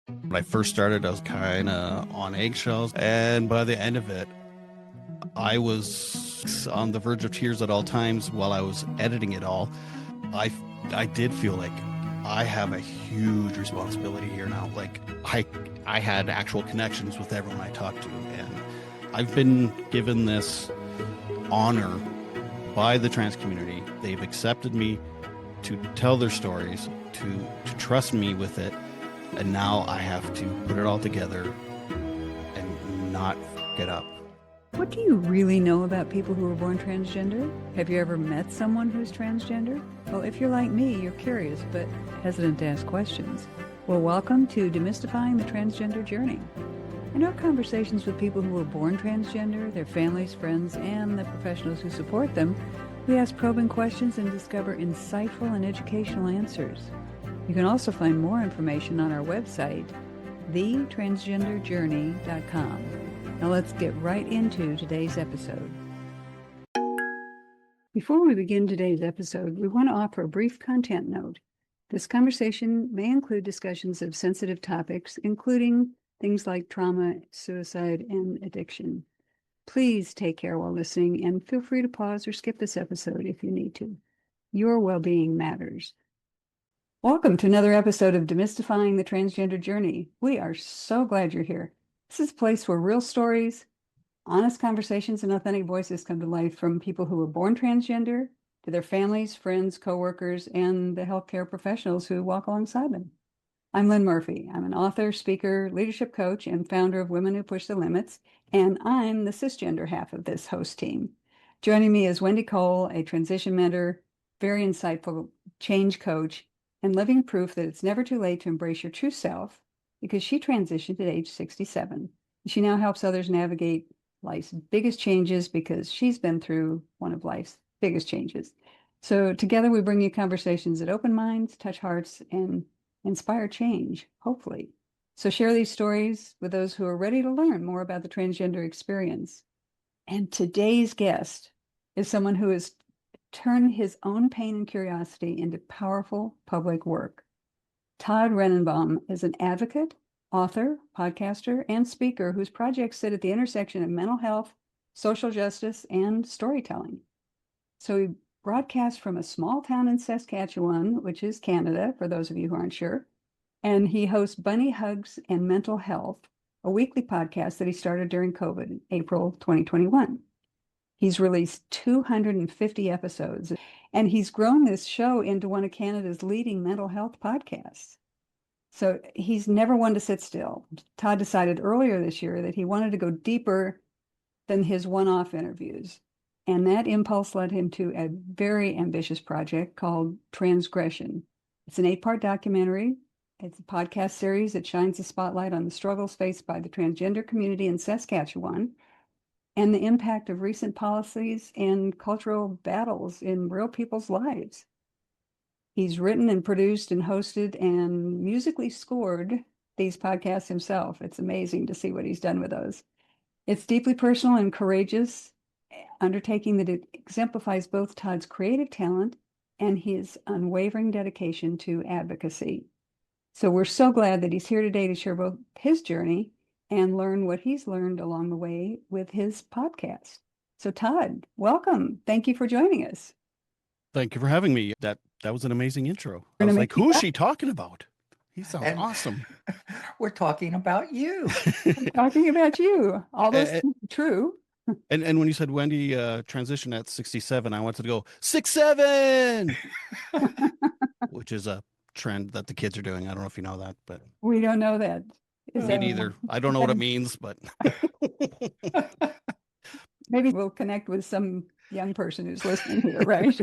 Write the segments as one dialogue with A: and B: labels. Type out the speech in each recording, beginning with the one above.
A: When I first started, I was kind of on eggshells, and by the end of it, I was on the verge of tears at all times while I was editing it all. I, I did feel like I have a huge responsibility here now. Like I had actual connections with everyone I talked to, and I've been given this honor by the trans community. They've accepted me to tell their stories, to trust me with it, and now I have to put it all together and not f it up.
B: What do you really know about people who were born transgender? Have you ever met someone who's transgender? Well, if you're like me, you're curious but hesitant to ask questions. Well, welcome to Demystifying the Transgender Journey. In our conversations with people who were born transgender, their families, friends, and the professionals who support them, we ask probing questions and discover insightful and educational answers. You can also find more information on our website, thetransgenderjourney.com. Now let's get right into today's episode. Before we begin today's episode, we want to offer a brief content note. This conversation may include discussions of sensitive topics, including things like trauma, suicide, and addiction. Please take care while listening and feel free to pause or skip this episode if you need to. Your well-being matters. Welcome to another episode of Demystifying the Transgender Journey. We are so glad you're here. This is a place where real stories, honest conversations, and authentic voices come to life from people who were born transgender to their families, friends, coworkers, and the healthcare professionals who walk alongside them. I'm Lynn Murphy. I'm an author, speaker, leadership coach, and founder of Women Who Push the Limits, and I'm the cisgender half of this host team. Joining me is Wendy Cole, a transition mentor, very insightful change coach, and living proof that it's never too late to embrace your true self, because she transitioned at age 67. She now helps others navigate life's biggest changes because she's been through one of life's biggest changes. So together we bring you conversations that open minds, touch hearts, and inspire change, hopefully. So share these stories with those who are ready to learn more about the transgender experience. And today's guest is someone who has turned his own pain and curiosity into powerful public work. Todd Rennebohm is an advocate, author, podcaster, and speaker whose projects sit at the intersection of mental health, social justice, and storytelling. So he broadcasts from a small town in Saskatchewan, which is Canada, for those of you who aren't sure. And he hosts Bunny Hugs and Mental Health, a weekly podcast that he started during COVID in April 2021. He's released 250 episodes, and he's grown this show into one of Canada's leading mental health podcasts. So he's never one to sit still. Todd decided earlier this year that he wanted to go deeper than his one-off interviews. And that impulse led him to a very ambitious project called Transgression. It's an 8-part documentary. It's a podcast series that shines a spotlight on the struggles faced by the transgender community in Saskatchewan and the impact of recent policies and cultural battles in real people's lives. He's written and produced and hosted and musically scored these podcasts himself. It's amazing to see what he's done with those. It's deeply personal and courageous undertaking that it exemplifies both Todd's creative talent and his unwavering dedication to advocacy. So we're so glad that he's here today to share both his journey and learn what he's learned along the way with his podcast. So Todd, welcome. Thank you for joining us.
A: Thank you for having me. That was an amazing intro. I
B: We're
A: was
B: gonna
A: like,
B: make you
A: who's
B: laugh.
A: she talking about? He sounds
C: And
A: awesome.
C: we're talking about you.
B: Talking about you. All those
A: and,
B: things are true.
A: and when you said Wendy transitioned at 67, I wanted to go 6'7", which is a trend that the kids are doing. I don't know if you know that, but
B: We don't know that. Is
A: me
B: that
A: neither. I don't know what it means, but
B: maybe we'll connect with some young person who's listening here, right?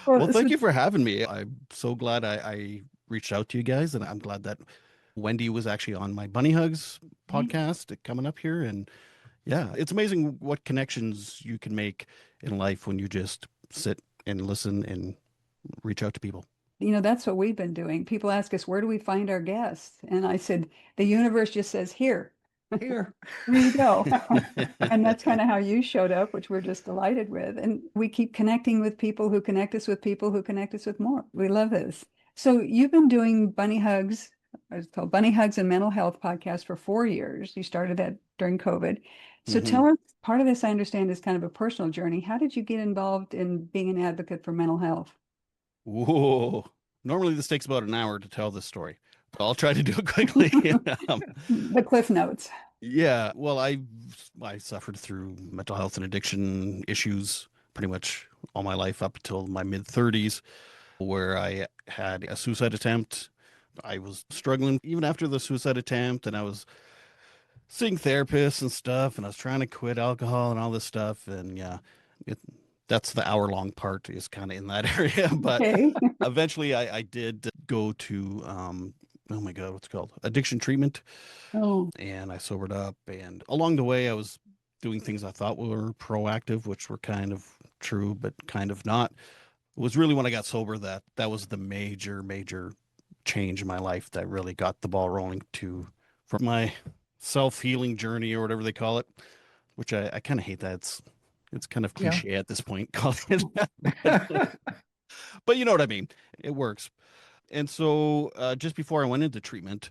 A: well,
B: So
A: thank you for having me. I'm so glad I reached out to you guys, and I'm glad that Wendy was actually on my Bunny Hugs podcast coming up here. And yeah, it's amazing what connections you can make in life when you just sit and listen and reach out to people.
B: that's what we've been doing. People ask us, where do we find our guests? And I said, the universe just says, here
C: Here.
B: you go. And that's kind of how you showed up, which we're just delighted with. And we keep connecting with people who connect us with people who connect us with more. We love this. So you've been doing Bunny Hugs It's called Bunny Hugs and Mental Health Podcast for 4 years. You started that during COVID. So
A: Mhm.
B: tell us, part of this I understand is kind of a personal journey. How did you get involved in being an advocate for mental health?
A: Whoa. Normally this takes about an hour to tell this story, but I'll try to do it quickly. Um,
B: The Cliff Notes.
A: yeah, well, I suffered through mental health and addiction issues pretty much all my life up until my mid 30s, where I had a suicide attempt. I was struggling even after the suicide attempt, and I was seeing therapists and stuff, and I was trying to quit alcohol and all this stuff. And yeah, it, that's the hour-long part is kind of in that area. But
B: Okay.
A: eventually I did go to, oh my God, what's it called? Addiction treatment.
B: Oh,
A: And I sobered up. And along the way, I was doing things I thought were proactive, which were kind of true, but kind of not. It was really when I got sober that was the major change in my life that really got the ball rolling to from my self-healing journey or whatever they call it, which I kind of hate that. It's kind of
C: Yeah.
A: cliche at this point calling it that, but you know what I mean. It works. And so just before I went into treatment,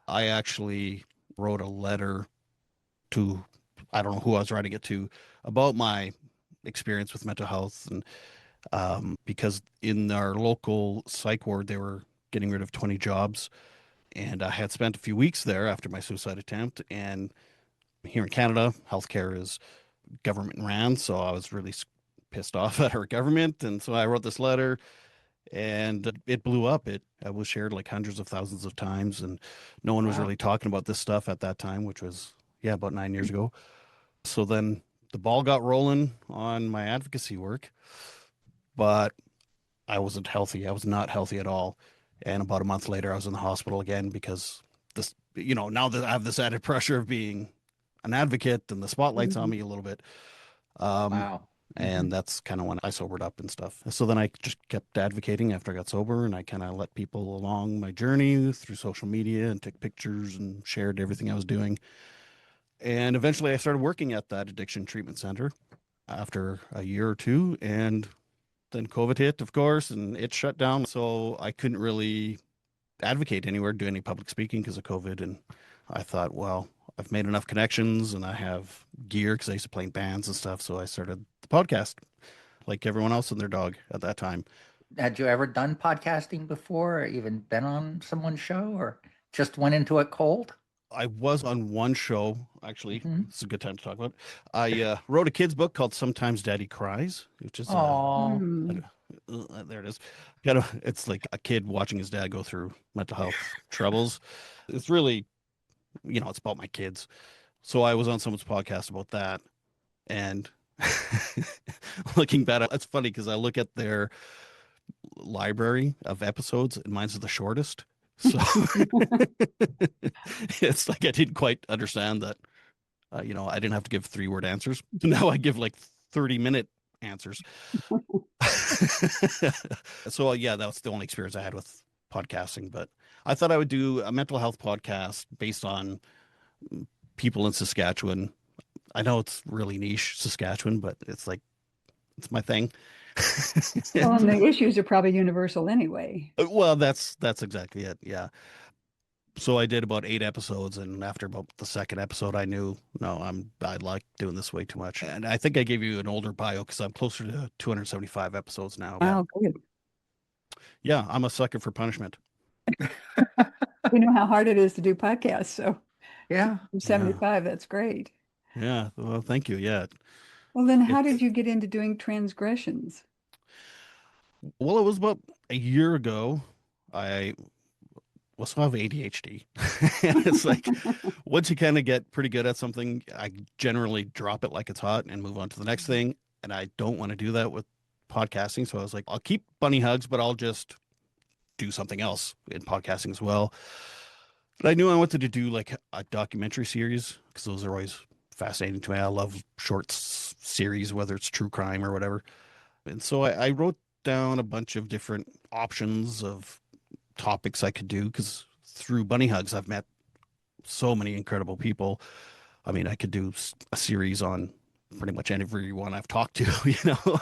A: I actually wrote a letter to, I don't know who I was writing it to, about my experience with mental health. And because in our local psych ward, they were getting rid of 20 jobs. And I had spent a few weeks there after my suicide attempt. And here in Canada, healthcare is government ran. So I was really pissed off at our government. And so I wrote this letter and it blew up. It was shared like hundreds of thousands of times. And no one was
C: Wow.
A: really talking about this stuff at that time, which was, yeah, about 9 years ago. So then the ball got rolling on my advocacy work, but I wasn't healthy. I was not healthy at all. And about a month later, I was in the hospital again because this, now that I have this added pressure of being an advocate and the spotlight's on
B: mhm.
A: me a little bit. Um,
C: Wow.
A: and that's kind of when I sobered up and stuff. So then I just kept advocating after I got sober, and I kind of let people along my journey through social media and took pictures and shared everything I was doing. And eventually I started working at that addiction treatment center after a year or two. And then COVID hit, of course, and it shut down. So I couldn't really advocate anywhere, do any public speaking because of COVID. And I thought, well, I've made enough connections and I have gear because I used to play in bands and stuff. So I started the podcast like everyone else and their dog at that time.
C: Had you ever done podcasting before, or even been on someone's show, or just went into it cold?
A: I was on one show, actually.
C: Hmm.
A: It's a good time to talk about it. I wrote a kid's book called Sometimes Daddy Cries, which is
C: Oh,
B: Hmm.
A: there it is. Kind of, it's like a kid watching his dad go through mental health troubles. It's really, it's about my kids. So I was on someone's podcast about that, and looking back, it's funny because I look at their library of episodes, and mine's the shortest. So it's like I didn't quite understand that. I didn't have to give 3-word answers. Now I give like 30-minute answers. So yeah, that was the only experience I had with podcasting. But I thought I would do a mental health podcast based on people in Saskatchewan. I know it's really niche, Saskatchewan, but it's my thing.
B: Well, and the issues are probably universal anyway.
A: Well, that's exactly it. Yeah. So I did about 8 episodes, and after about the second episode, I knew no, I like doing this way too much. And I think I gave you an older bio because I'm closer to 275 episodes now. Yeah,
B: Wow, good.
A: yeah, I'm a sucker for punishment.
B: We know how hard it is to do podcasts, so
C: yeah.
B: 75, that's great.
A: Yeah. Well, thank you. Yeah.
B: Well, then how did
A: It's
B: you get into doing transgressions?
A: well, it was about a year ago. I also have ADHD. And it's like once you kind of get pretty good at something, I generally drop it like it's hot and move on to the next thing. And I don't want to do that with podcasting. So I was like, I'll keep bunny hugs, but I'll just do something else in podcasting as well. But I knew I wanted to do like a documentary series because those are always fascinating to me. I love short series, whether it's true crime or whatever. And so I wrote down a bunch of different options of topics I could do because through bunny hugs, I've met so many incredible people. I mean, I could do a series on pretty much everyone I've talked to.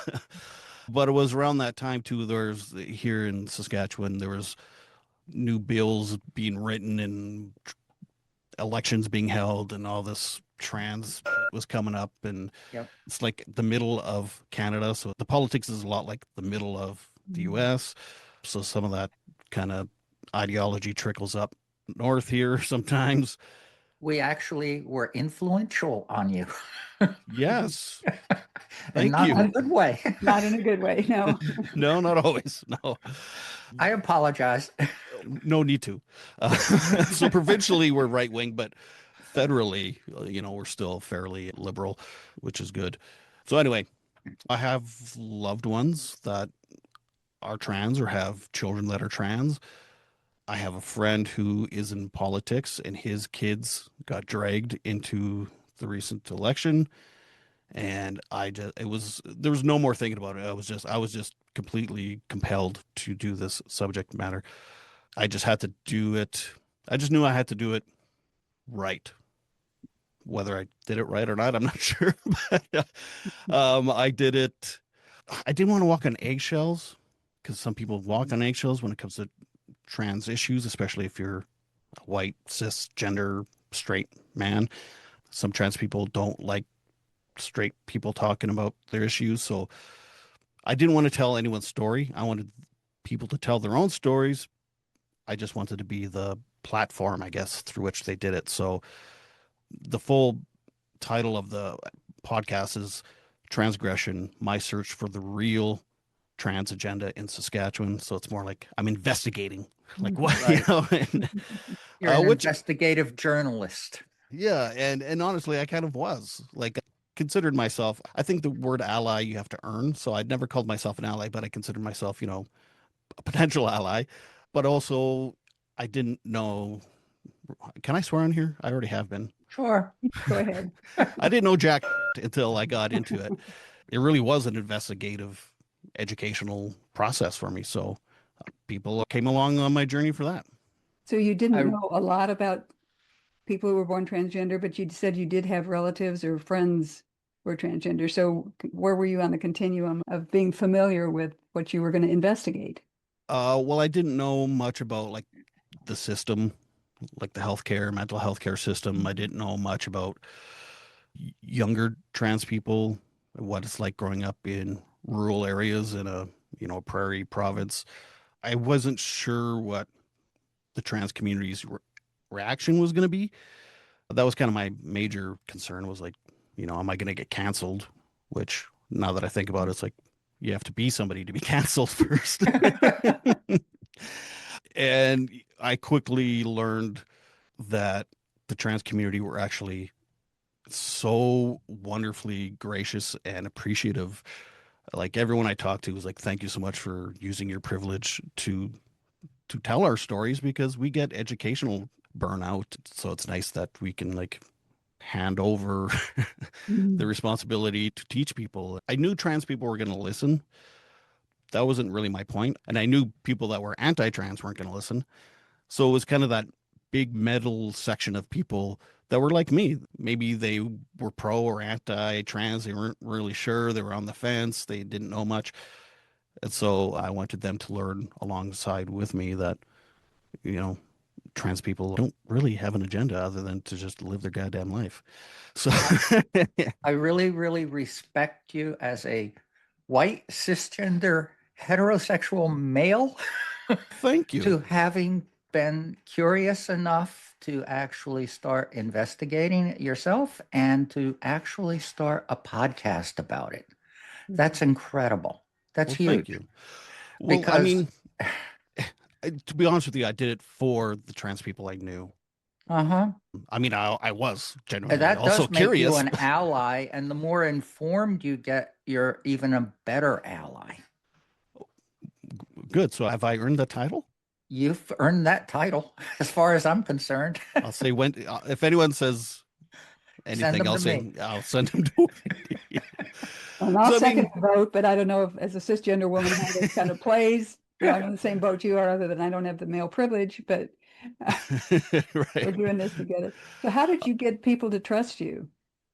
A: But it was around that time too. There's here in Saskatchewan, there was new bills being written and elections being held and all this trans was coming up. And
C: Yep.
A: it's like the middle of Canada. So the politics is a lot like the middle of the US. So some of that kind of ideology trickles up north here sometimes.
C: We actually were influential on you.
A: Yes.
C: And
A: Thank
C: not in a
A: you.
C: good way.
B: Not in a good way, no.
A: No, not always. No,
C: I apologize.
A: no need to. So provincially, we're right wing, but federally, we're still fairly liberal, which is good. So anyway, I have loved ones that are trans or have children that are trans. I have a friend who is in politics and his kids got dragged into the recent election. And there was no more thinking about it. I was just completely compelled to do this subject matter. I just had to do it. I just knew I had to do it right. Whether I did it right or not, I'm not sure. But I did it. I didn't want to walk on eggshells because some people walk on eggshells when it comes to trans issues, especially if you're a white, cisgender, straight man. Some trans people don't like straight people talking about their issues. So I didn't want to tell anyone's story. I wanted people to tell their own stories. I just wanted to be the platform, I guess, through which they did it. So the full title of the podcast is Transgression, My Search for the Real Trans Agenda in Saskatchewan. So it's more like I'm investigating, like what,
C: Right.
A: and,
C: You're an
A: which,
C: investigative journalist.
A: yeah. And honestly, I kind of was like, considered myself, I think the word ally you have to earn. So I'd never called myself an ally, but I considered myself, a potential ally. But also, I didn't know. Can I swear on here? I already have been.
C: Sure.
B: Go ahead.
A: I didn't know jack until I got into it. It really was an investigative, educational process for me. So people came along on my journey for that.
B: So you didn't
C: I
B: know a lot about people who were born transgender, but you said you did have relatives or friends who were transgender. So where were you on the continuum of being familiar with what you were going to investigate?
A: Well, I didn't know much about like the system, like the healthcare, mental health care system. I didn't know much about younger trans people, what it's like growing up in rural areas in a, prairie province. I wasn't sure what the trans community's reaction was going to be. That was kind of my major concern was like, am I going to get canceled? Which now that I think about it, it's like you have to be somebody to be canceled first. And I quickly learned that the trans community were actually so wonderfully gracious and appreciative. Like everyone I talked to was like, thank you so much for using your privilege to tell our stories because we get educational burnout. So it's nice that we can like hand over the responsibility to teach people. I knew trans people were going to listen. That wasn't really my point. And I knew people that were anti-trans weren't going to listen. So it was kind of that big middle section of people that were like me. Maybe they were pro or anti-trans. They weren't really sure. They were on the fence. They didn't know much. And so I wanted them to learn alongside with me that, you know, trans people don't really have an agenda other than to just live their goddamn life. So
C: I really, really respect you as a white cisgender heterosexual male
A: thank you.
C: to having been curious enough to actually start investigating it yourself and to actually start a podcast about it. That's incredible. That's
A: Well, thank
C: huge.
A: you. Well, I
C: Because,
A: mean, to be honest with you, I did it for the trans people I knew.
C: uh-huh.
A: I mean, I was genuinely
C: That
A: also
C: does make you
A: curious.
C: an ally, and the more informed you get, you're even a better ally.
A: Good. So have I earned the title?
C: You've earned that title, as far as I'm concerned.
A: I'll say when, if anyone says
C: Send
A: anything,
C: them
A: I'll
C: to
A: say,
C: me.
A: I'll send them to Wendy.
B: And I'll
A: So, I
B: second
A: mean,
B: the vote, but I don't know if as a cisgender woman how this kind of plays. I'm in the same boat you are, other than I don't have the male privilege, but we're
A: right.
B: doing this together. So how did you get people to trust you?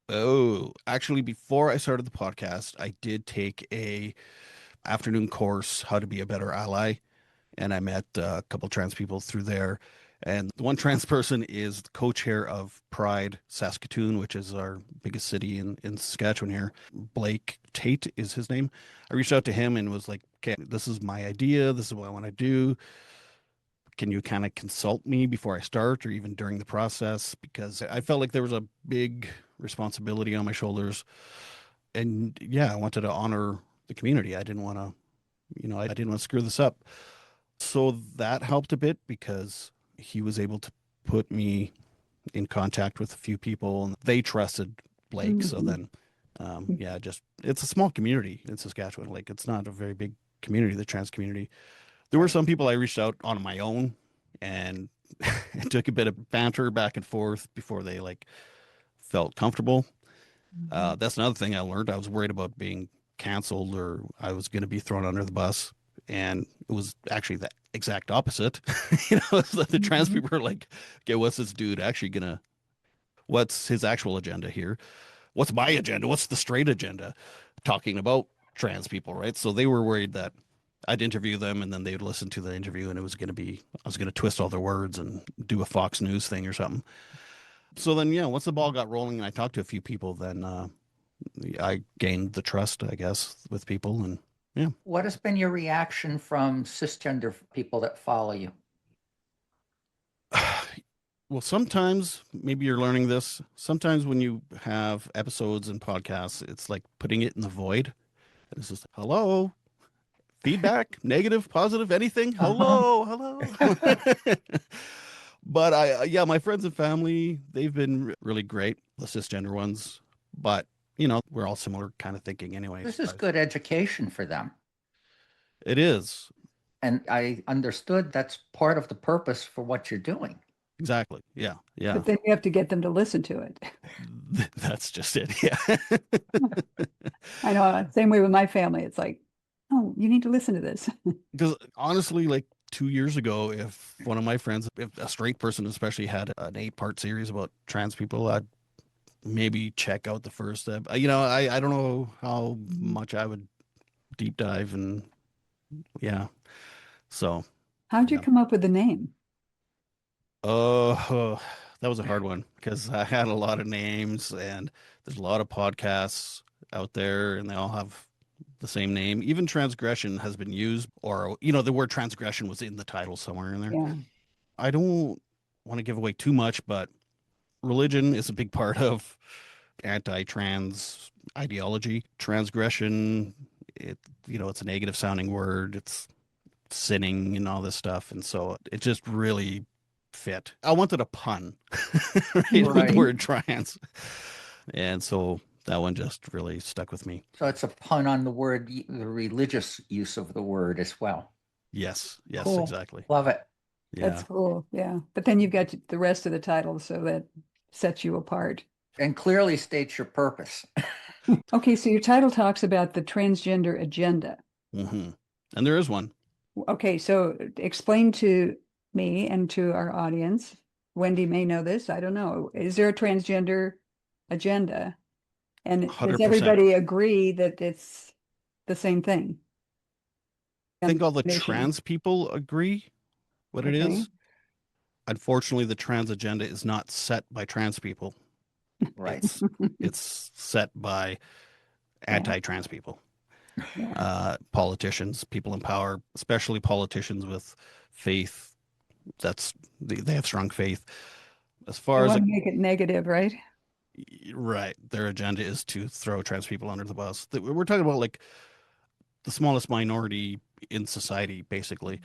A: Oh, actually, before I started the podcast, I did take a afternoon course, How to Be a Better Ally. and I met a couple trans people through there. And one trans person is the co-chair of Pride Saskatoon, which is our biggest city in Saskatchewan here. Blake Tate is his name. I reached out to him and was like, okay, this is my idea. This is what I want to do. Can you kind of consult me before I start or even during the process? Because I felt like there was a big responsibility on my shoulders. And yeah, I wanted to honor the community. I didn't want to, I didn't want to screw this up. So that helped a bit because he was able to put me in contact with a few people and they trusted Blake. So then, yeah, just it's a small community in Saskatchewan. Like it's not a very big community, the trans community. There were some people I reached out on my own and it took a bit of banter back and forth before they like felt comfortable. That's another thing I learned. I was worried about being canceled or I was going to be thrown under the bus. And it was actually the exact opposite. The trans people were like, okay, what's this dude actually gonna, what's his actual agenda here? What's my agenda? What's the straight agenda? Talking about trans people, right? So they were worried that I'd interview them and then they'd listen to the interview and it was going to be, I was going to twist all their words and do a Fox News thing or something. So then, yeah, once the ball got rolling and I talked to a few people, then I gained the trust, I guess, with people. And yeah.
C: What has been your reaction from cisgender people that follow you?
A: Well, sometimes maybe you're learning this. Sometimes when you have episodes and podcasts, it's like putting it in the void. And it's just, hello, feedback, negative, positive, anything. Hello, hello. But yeah, my friends and family, they've been really great, the cisgender ones. But, we're all similar kind of thinking anyway.
C: This is good education for them.
A: It is.
C: And I understood that's part of the purpose for what you're doing.
A: Exactly. Yeah. Yeah.
B: But then you have to get them to listen to it.
A: That's just it. Yeah.
B: I know. Same way with my family. It's like, oh, you need to listen to this.
A: Because honestly, like 2 years ago, if one of my friends, if a straight person especially had an 8-part series about trans people, I'd maybe check out the first step. I don't know how much I would deep dive and yeah. So
B: How'd you come up with the name?
A: that was a hard one because I had a lot of names and there's a lot of podcasts out there and they all have the same name. Even transgression has been used, or the word transgression was in the title somewhere in there.
B: Yeah.
A: I don't want to give away too much, but religion is a big part of anti-trans ideology. Transgression, it's a negative sounding word. It's sinning and all this stuff, and so it just really fit. I wanted a pun, right, with the word trans, and so that one just really stuck with me.
C: So it's a pun on the word, the religious use of the word as well.
A: Yes,
B: Cool.
A: exactly.
C: Love it.
A: Yeah.
B: That's cool. Yeah. But then you've got the rest of the title, so that sets you apart.
C: And clearly states your purpose.
B: Okay, so your title talks about the transgender agenda.
A: And there is one.
B: Okay, so explain to me and to our audience. Wendy may know this. I don't know. Is there a transgender agenda? And
A: 100%.
B: does everybody agree that it's the same thing?
A: I think all the trans people agree what it is. Unfortunately, the trans agenda is not set by trans people.
C: Right.
A: It's set by anti-trans people. Politicians, people in power, especially politicians with faith. They have strong faith. As far as
B: want to make it negative, right?
A: Right. Their agenda is to throw trans people under the bus. We're talking about like the smallest minority in society, basically.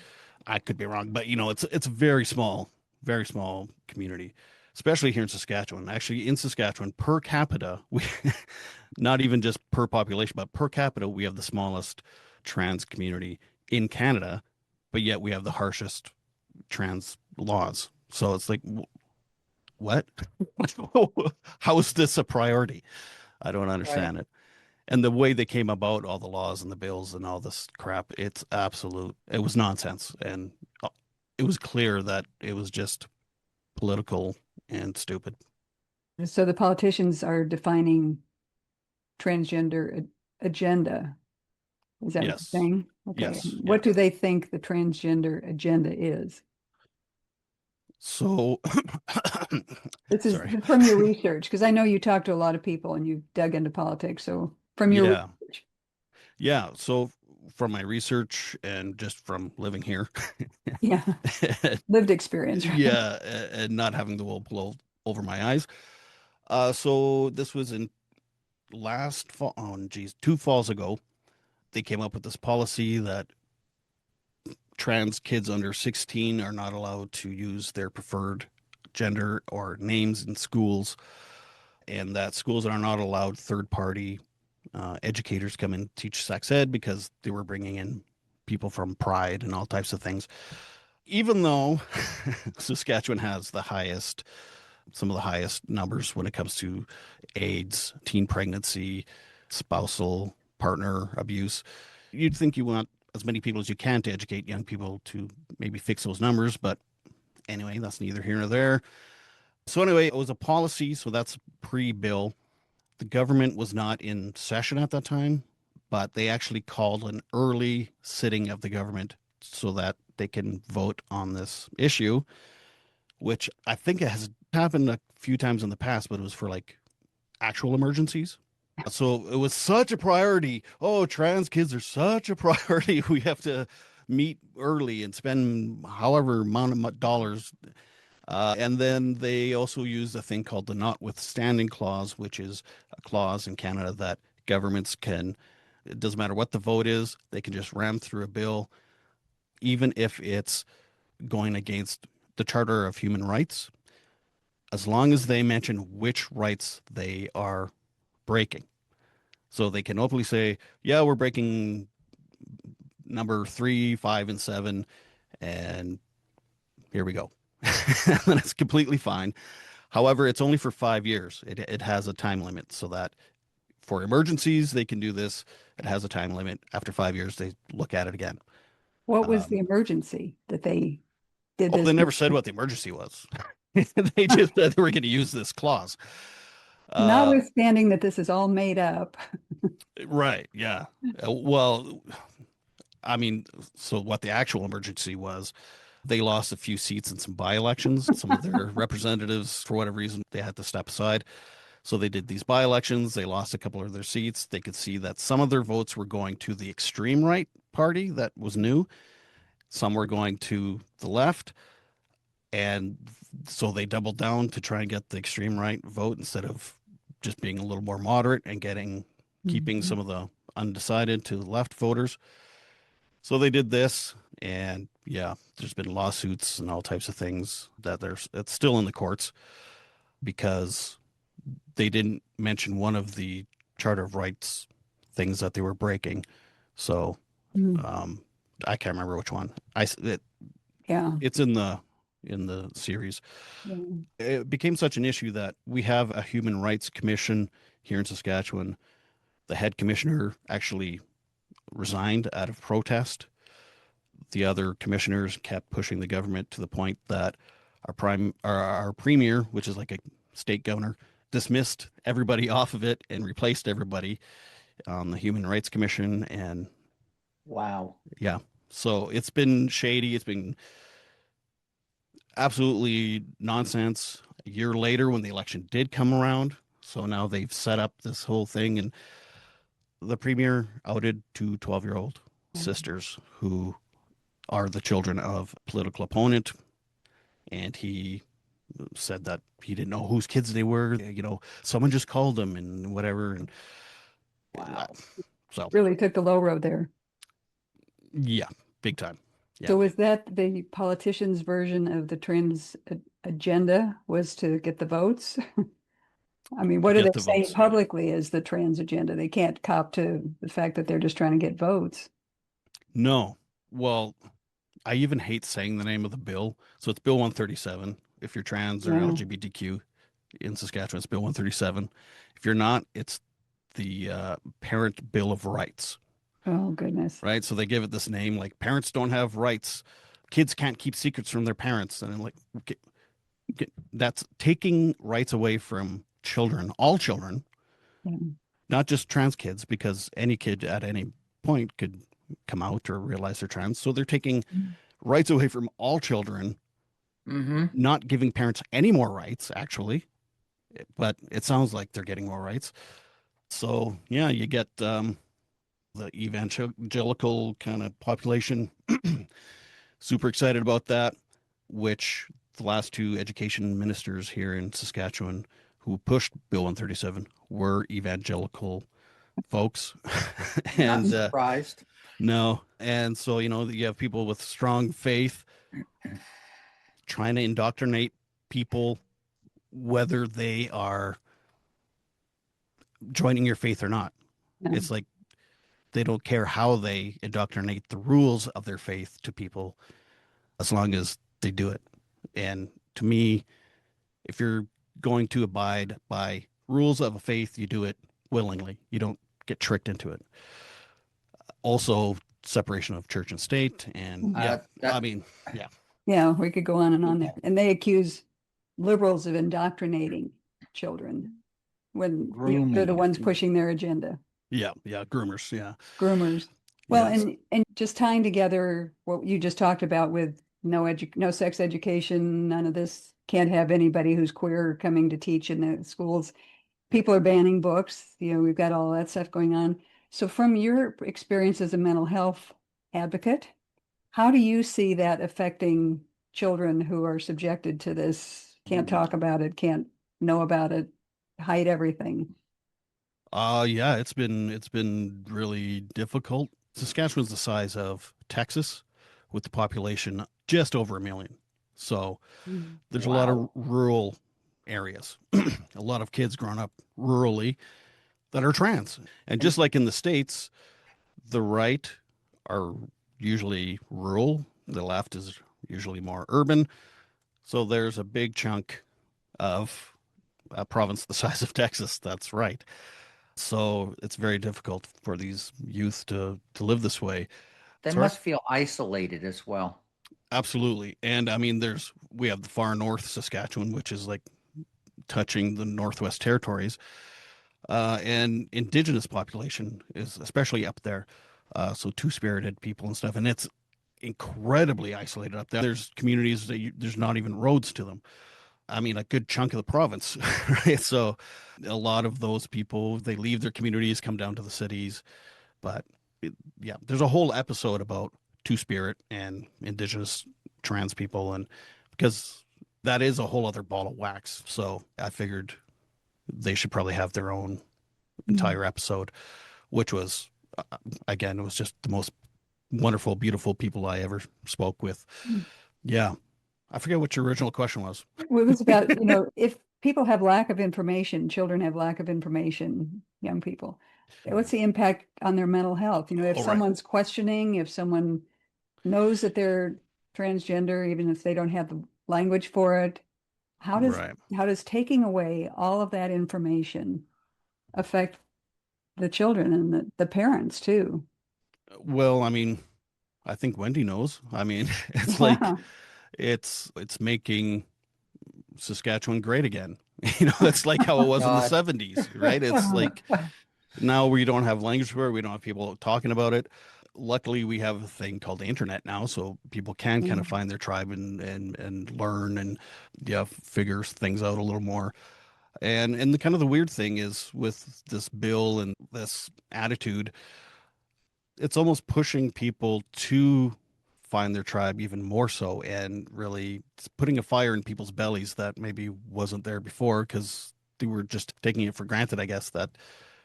A: I could be wrong, but it's a very small community, especially here in Saskatchewan. Actually, in Saskatchewan, per capita, we not even just per population, but per capita, we have the smallest trans community in Canada, but yet we have the harshest trans laws. So it's like, what? How is this a priority? I don't understand it. And the way they came about all the laws and the bills and all this crap, it was nonsense. And it was clear that it was just political and stupid.
B: So the politicians are defining transgender agenda. Is that what you're
A: Yes.
B: saying? Okay.
A: Yes.
B: What
A: Yeah.
B: do they think the transgender agenda is?
A: So,
B: This is
A: sorry.
B: from your research, because I know you talk to a lot of people and you've dug into politics. So from your
A: Yeah.
B: research.
A: Yeah. So, from my research and just from living here,
B: Yeah. Lived experience, right?
A: yeah, and not having the wool pull over my eyes. So this was in last fall. Oh, geez, 2 falls ago. They came up with this policy that trans kids under 16 are not allowed to use their preferred gender or names in schools, and that schools are not allowed third party educators come and teach sex ed because they were bringing in people from Pride and all types of things. Even though Saskatchewan has some of the highest numbers when it comes to AIDS, teen pregnancy, spousal partner abuse, you'd think you want as many people as you can to educate young people to maybe fix those numbers. But anyway, that's neither here nor there. So, anyway, it was a policy. So, that's pre bill. The government was not in session at that time, but they actually called an early sitting of the government so that they can vote on this issue, which I think it has happened a few times in the past, but it was for like actual emergencies. So it was such a priority. Oh, trans kids are such a priority. We have to meet early and spend however amount of dollars. And then they also use a thing called the notwithstanding clause, which is a clause in Canada that governments can, it doesn't matter what the vote is, they can just ram through a bill, even if it's going against the Charter of Human Rights, as long as they mention which rights they are breaking. So they can openly say, yeah, we're breaking number 3, 5, and 7, and here we go. And it's completely fine. However, it's only for 5 years. It has a time limit so that for emergencies, they can do this. It has a time limit. After 5 years, they look at it again.
B: What was the emergency that they did
A: Oh,
B: this?
A: they never said what the emergency was. They just said they were going to use this clause. Uh,
B: Notwithstanding that this is all made up.
A: right. Yeah. Well, I mean, so what the actual emergency was, they lost a few seats in some by-elections. Some of their representatives, for whatever reason, they had to step aside. So they did these by-elections. They lost a couple of their seats. They could see that some of their votes were going to the extreme right party that was new. Some were going to the left. And so they doubled down to try and get the extreme right vote instead of just being a little more moderate and keeping
B: Mhm.
A: some of the undecided to the left voters. So they did this, and yeah, there's been lawsuits and all types of things that it's still in the courts because they didn't mention one of the Charter of Rights things that they were breaking. So
B: Mhm.
A: I can't remember which one.
B: Yeah.
A: It's in the series.
B: Yeah.
A: It became such an issue that we have a human rights commission here in Saskatchewan. The head commissioner actually resigned out of protest. The other commissioners kept pushing the government to the point that our premier, which is like a state governor, dismissed everybody off of it and replaced everybody on the Human Rights Commission. And
C: Wow.
A: yeah, so it's been shady. It's been absolutely nonsense. A year later, when the election did come around, so now they've set up this whole thing, and the premier outed two 12-year-old sisters who are the children of a political opponent, and he said that he didn't know whose kids they were. Someone just called them and whatever. And
C: Wow.
A: so,
B: Really took the low road there.
A: yeah, big time. Yeah,
B: So was that the politicians' version of the trans agenda, was to get the votes? I mean,
A: to
B: what are they
A: get the
B: saying
A: votes. Yeah.
B: publicly as the trans agenda? They can't cop to the fact that they're just trying to get votes.
A: No, well, I even hate saying the name of the bill. So it's Bill 137. If you're trans or
B: Yeah.
A: LGBTQ in Saskatchewan, it's Bill 137. If you're not, it's the Parent Bill of Rights,
B: Oh, goodness.
A: right? So they give it this name like parents don't have rights. Kids can't keep secrets from their parents. And I'm like, okay, that's taking rights away from children, all children,
B: Yeah.
A: not just trans kids, because any kid at any point could come out or realize they're trans. So they're taking rights away from all children,
C: Mm-hmm.
A: not giving parents any more rights, actually. But it sounds like they're getting more rights. So yeah, you get the evangelical kind of population super excited about that, which the last two education ministers here in Saskatchewan who pushed Bill 137 were evangelical folks.
C: Not
A: and
C: surprised.
A: no, and so you have people with strong faith trying to indoctrinate people, whether they are joining your faith or not.
B: Yeah.
A: It's like they don't care how they indoctrinate the rules of their faith to people as long as they do it. And to me, if you're going to abide by rules of a faith, you do it willingly. You don't get tricked into it. Also, separation of church and state. And yeah.
B: Yeah, we could go on and on there. And they accuse liberals of indoctrinating children when they're the ones pushing their agenda.
A: Yeah. Groomers. Yeah.
B: Groomers. Well,
A: Yes.
B: and just tying together what you just talked about with no sex education, none of this, can't have anybody who's queer coming to teach in the schools. People are banning books. We've got all that stuff going on. So from your experience as a mental health advocate, how do you see that affecting children who are subjected to this, can't talk about it, can't know about it, hide everything?
A: Yeah, it's been really difficult. Saskatchewan's the size of Texas with the population just over 1 million. So there's a lot of rural areas, a lot of kids growing up rurally that are trans. And just like in the States, the right are usually rural, the left is usually more urban. So there's a big chunk of a province the size of Texas that's right. So it's very difficult for these youth to live this way.
C: They must feel isolated as well.
A: Absolutely. And I mean, we have the far north Saskatchewan, which is like touching the Northwest Territories. And Indigenous population is especially up there. So two-spirited people and stuff. And it's incredibly isolated up there. There's communities that there's not even roads to them. I mean, a good chunk of the province, right? So a lot of those people, they leave their communities, come down to the cities. But yeah, there's a whole episode about two-spirit and Indigenous trans people. And because that is a whole other ball of wax. So I figured they should probably have their own entire episode, which was, again, it was just the most wonderful, beautiful people I ever spoke with. Yeah. I forget what your original question was.
B: Well, it was about, if people have lack of information, children have lack of information, young people, what's the impact on their mental health? If someone's questioning, if someone knows that they're transgender, even if they don't have the language for it, how does taking away all of that information affect the children and the parents too?
A: Well, I mean, I think Wendy knows. I mean, it's like it's making Saskatchewan great again. That's like how it was in the 70s, right? It's like now we don't have language for it. We don't have people talking about it. Luckily, we have a thing called the internet now, so people can kind of find their tribe and learn and figure things out a little more. And the kind of the weird thing is with this bill and this attitude, it's almost pushing people to find their tribe even more so, and really putting a fire in people's bellies that maybe wasn't there before because they were just taking it for granted, I guess, that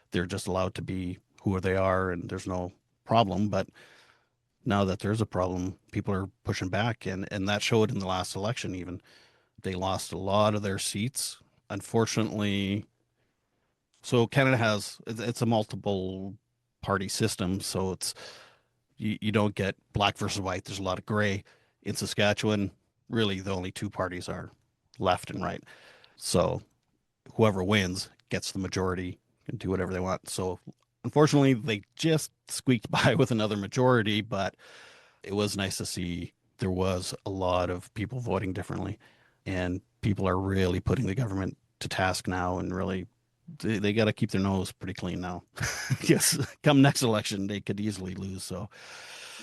A: they're just allowed to be who they are and there's no problem. But now that there's a problem, people are pushing back, and that showed in the last election. Even they lost a lot of their seats, unfortunately. So Canada it's a multiple party system, so it's you don't get black versus white. There's a lot of gray. In Saskatchewan, really the only two parties are left and right. So whoever wins gets the majority and do whatever they want. So unfortunately, they just squeaked by with another majority, but it was nice to see there was a lot of people voting differently, and people are really putting the government to task now and really they got to keep their nose pretty clean now. Yes, come next election, they could easily lose. So,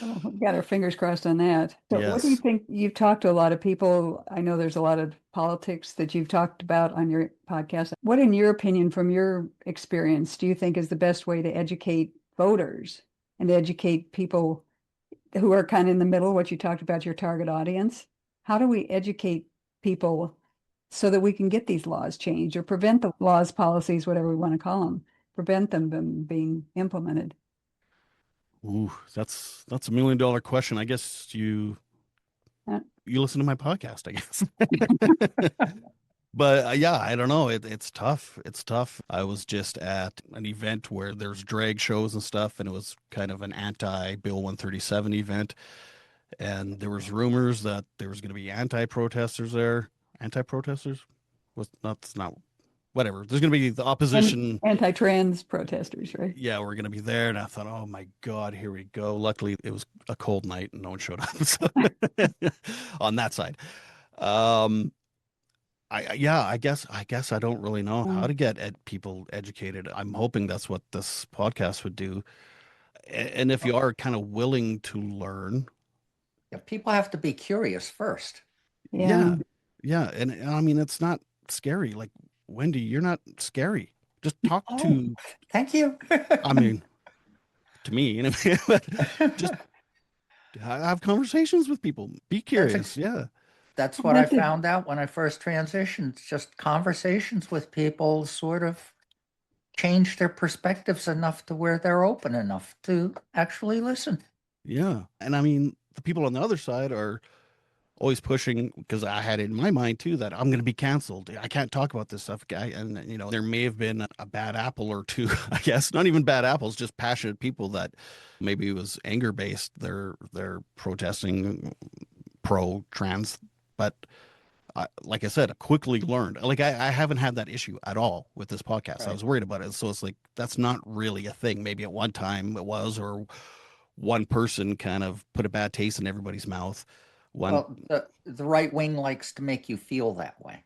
B: Well, we've got our fingers crossed on that. So what do you
A: yes.
B: think? You've talked to a lot of people. I know there's a lot of politics that you've talked about on your podcast. What, in your opinion, from your experience, do you think is the best way to educate voters and educate people who are kind of in the middle, what you talked about, your target audience? How do we educate people so that we can get these laws changed or prevent the laws, policies, whatever we want to call them, prevent them from being implemented?
A: Ooh, that's $1 million question. I guess
B: Uh,
A: you listen to my podcast, I guess. But yeah, I don't know. It's tough. It's tough. I was just at an event where there's drag shows and stuff, and it was kind of an anti-Bill 137 event. And there was rumors that there was going to be anti-protesters there. Anti-protesters? Was not, it's not, whatever. There's going to be the opposition.
B: Anti-trans protesters, right?
A: Yeah, we're going to be there. And I thought, oh my God, here we go. Luckily, it was a cold night and no one showed up. So on that side. Um, yeah, I guess I don't really know how to get people educated. I'm hoping that's what this podcast would do. And if you are kind of willing to learn,
C: Yeah, people have to be curious first.
B: Yeah.
A: yeah, and I mean it's not scary. Like Wendy, you're not scary. Just talk
C: Oh,
A: to.
C: thank you.
A: I mean, to me, but just have conversations with people. Be curious. Yeah,
C: That's what I found out when I first transitioned. Just conversations with people sort of change their perspectives enough to where they're open enough to actually listen.
A: yeah. And I mean, the people on the other side are always pushing because I had it in my mind too that I'm going to be canceled. I can't talk about this stuff, guy. And there may have been a bad apple or two, I guess. Not even bad apples, just passionate people that maybe it was anger based. They're protesting pro trans, but like I said, I quickly learned. Like I haven't had that issue at all with this podcast.
C: Right.
A: I was worried about it, so it's like that's not really a thing. Maybe at one time it was, or one person kind of put a bad taste in everybody's mouth. One
C: Well, the right wing likes to make you feel that way.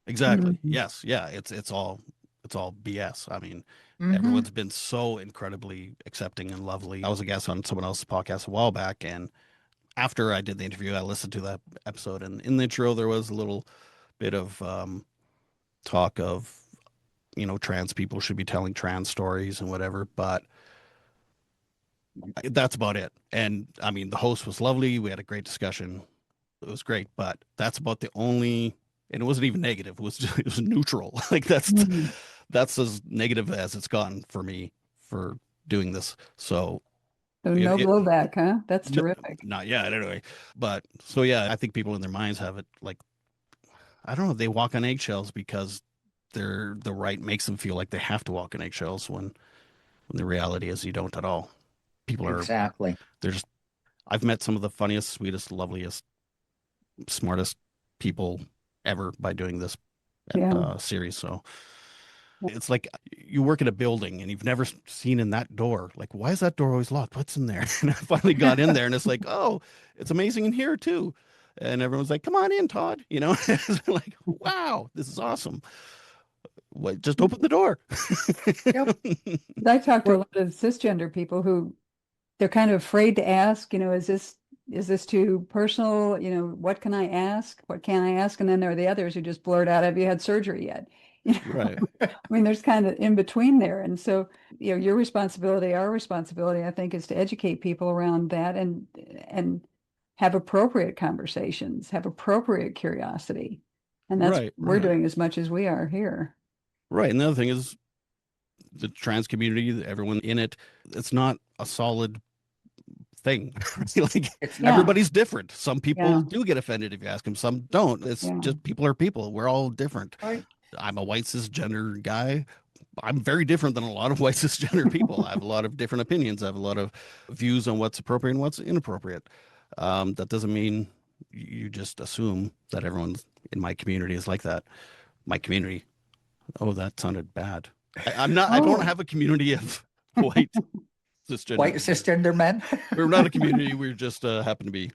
A: Exactly.
B: Mhm.
A: Yes. Yeah. It's all BS. I mean,
C: Mm-hmm.
A: everyone's been so incredibly accepting and lovely. I was a guest on someone else's podcast a while back, and after I did the interview, I listened to that episode, and in the intro there was a little bit of talk of trans people should be telling trans stories and whatever, but that's about it. And I mean, the host was lovely. We had a great discussion. It was great, but that's about the only. And it wasn't even negative. It was just, it was neutral. Like
B: Mhm.
A: that's as negative as it's gotten for me for doing this. So
B: So
A: it,
B: no
A: it
B: blowback, huh? That's terrific.
A: not yet anyway. But so yeah, I think people in their minds have it like I don't know. They walk on eggshells because the right makes them feel like they have to walk on eggshells when the reality is you don't at all. People are
C: Exactly.
A: they're just. I've met some of the funniest, sweetest, loveliest, smartest people ever by doing this
B: Yeah.
A: series. So it's like you work in a building and you've never seen in that door. Like, why is that door always locked? What's in there? And I finally got in there and it's like, oh, it's amazing in here too. And everyone's like, come on in, Todd. It's like, wow, this is awesome. What, just open the door.
C: Yep.
B: I talk to a
C: We're,
B: lot of cisgender people who they're kind of afraid to ask, is this too personal? What can I ask? What can I ask? And then there are the others who just blurt out, have you had surgery yet?
A: Right.
B: I mean, there's kind of in between there. And so, your responsibility, our responsibility, I think, is to educate people around that and have appropriate conversations, have appropriate curiosity. And that's what
A: Right.
B: we're
A: Right.
B: doing as much as we are here.
A: Right. And the other thing is the trans community, everyone in it, it's not a solid thing. Like
C: it's
B: Yeah.
C: not.
A: everybody's different. Some people
B: Yeah.
A: do get offended if you ask them, some don't. It's
B: Yeah.
A: just people are people. We're all different.
C: Right.
A: I'm a white cisgender guy. I'm very different than a lot of white cisgender people. I have a lot of different opinions. I have a lot of views on what's appropriate and what's inappropriate. That doesn't mean you just assume that everyone in my community is like that. My community. Oh, that sounded bad. I'm not. I don't
B: Oh.
A: have a community of white cisgender.
C: White cisgender men.
A: We're not a community. We just happen to be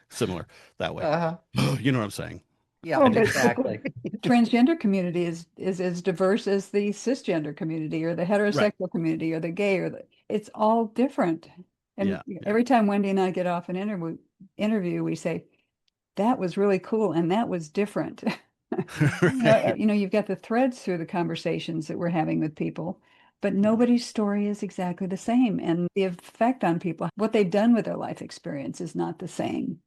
A: similar that way.
C: Uh-huh.
A: You know what I'm saying?
C: Yeah,
B: Oh, but
C: exactly.
B: the transgender community is as diverse as the cisgender community or the
A: Right.
B: heterosexual community or the gay it's all different. And
A: Yeah. Yeah.
B: every time Wendy and I get off an interview, we say, that was really cool and that was different.
A: Right.
B: You've got the threads through the conversations that we're having with people, but nobody's story is exactly the same. And the effect on people, what they've done with their life experience is not the same.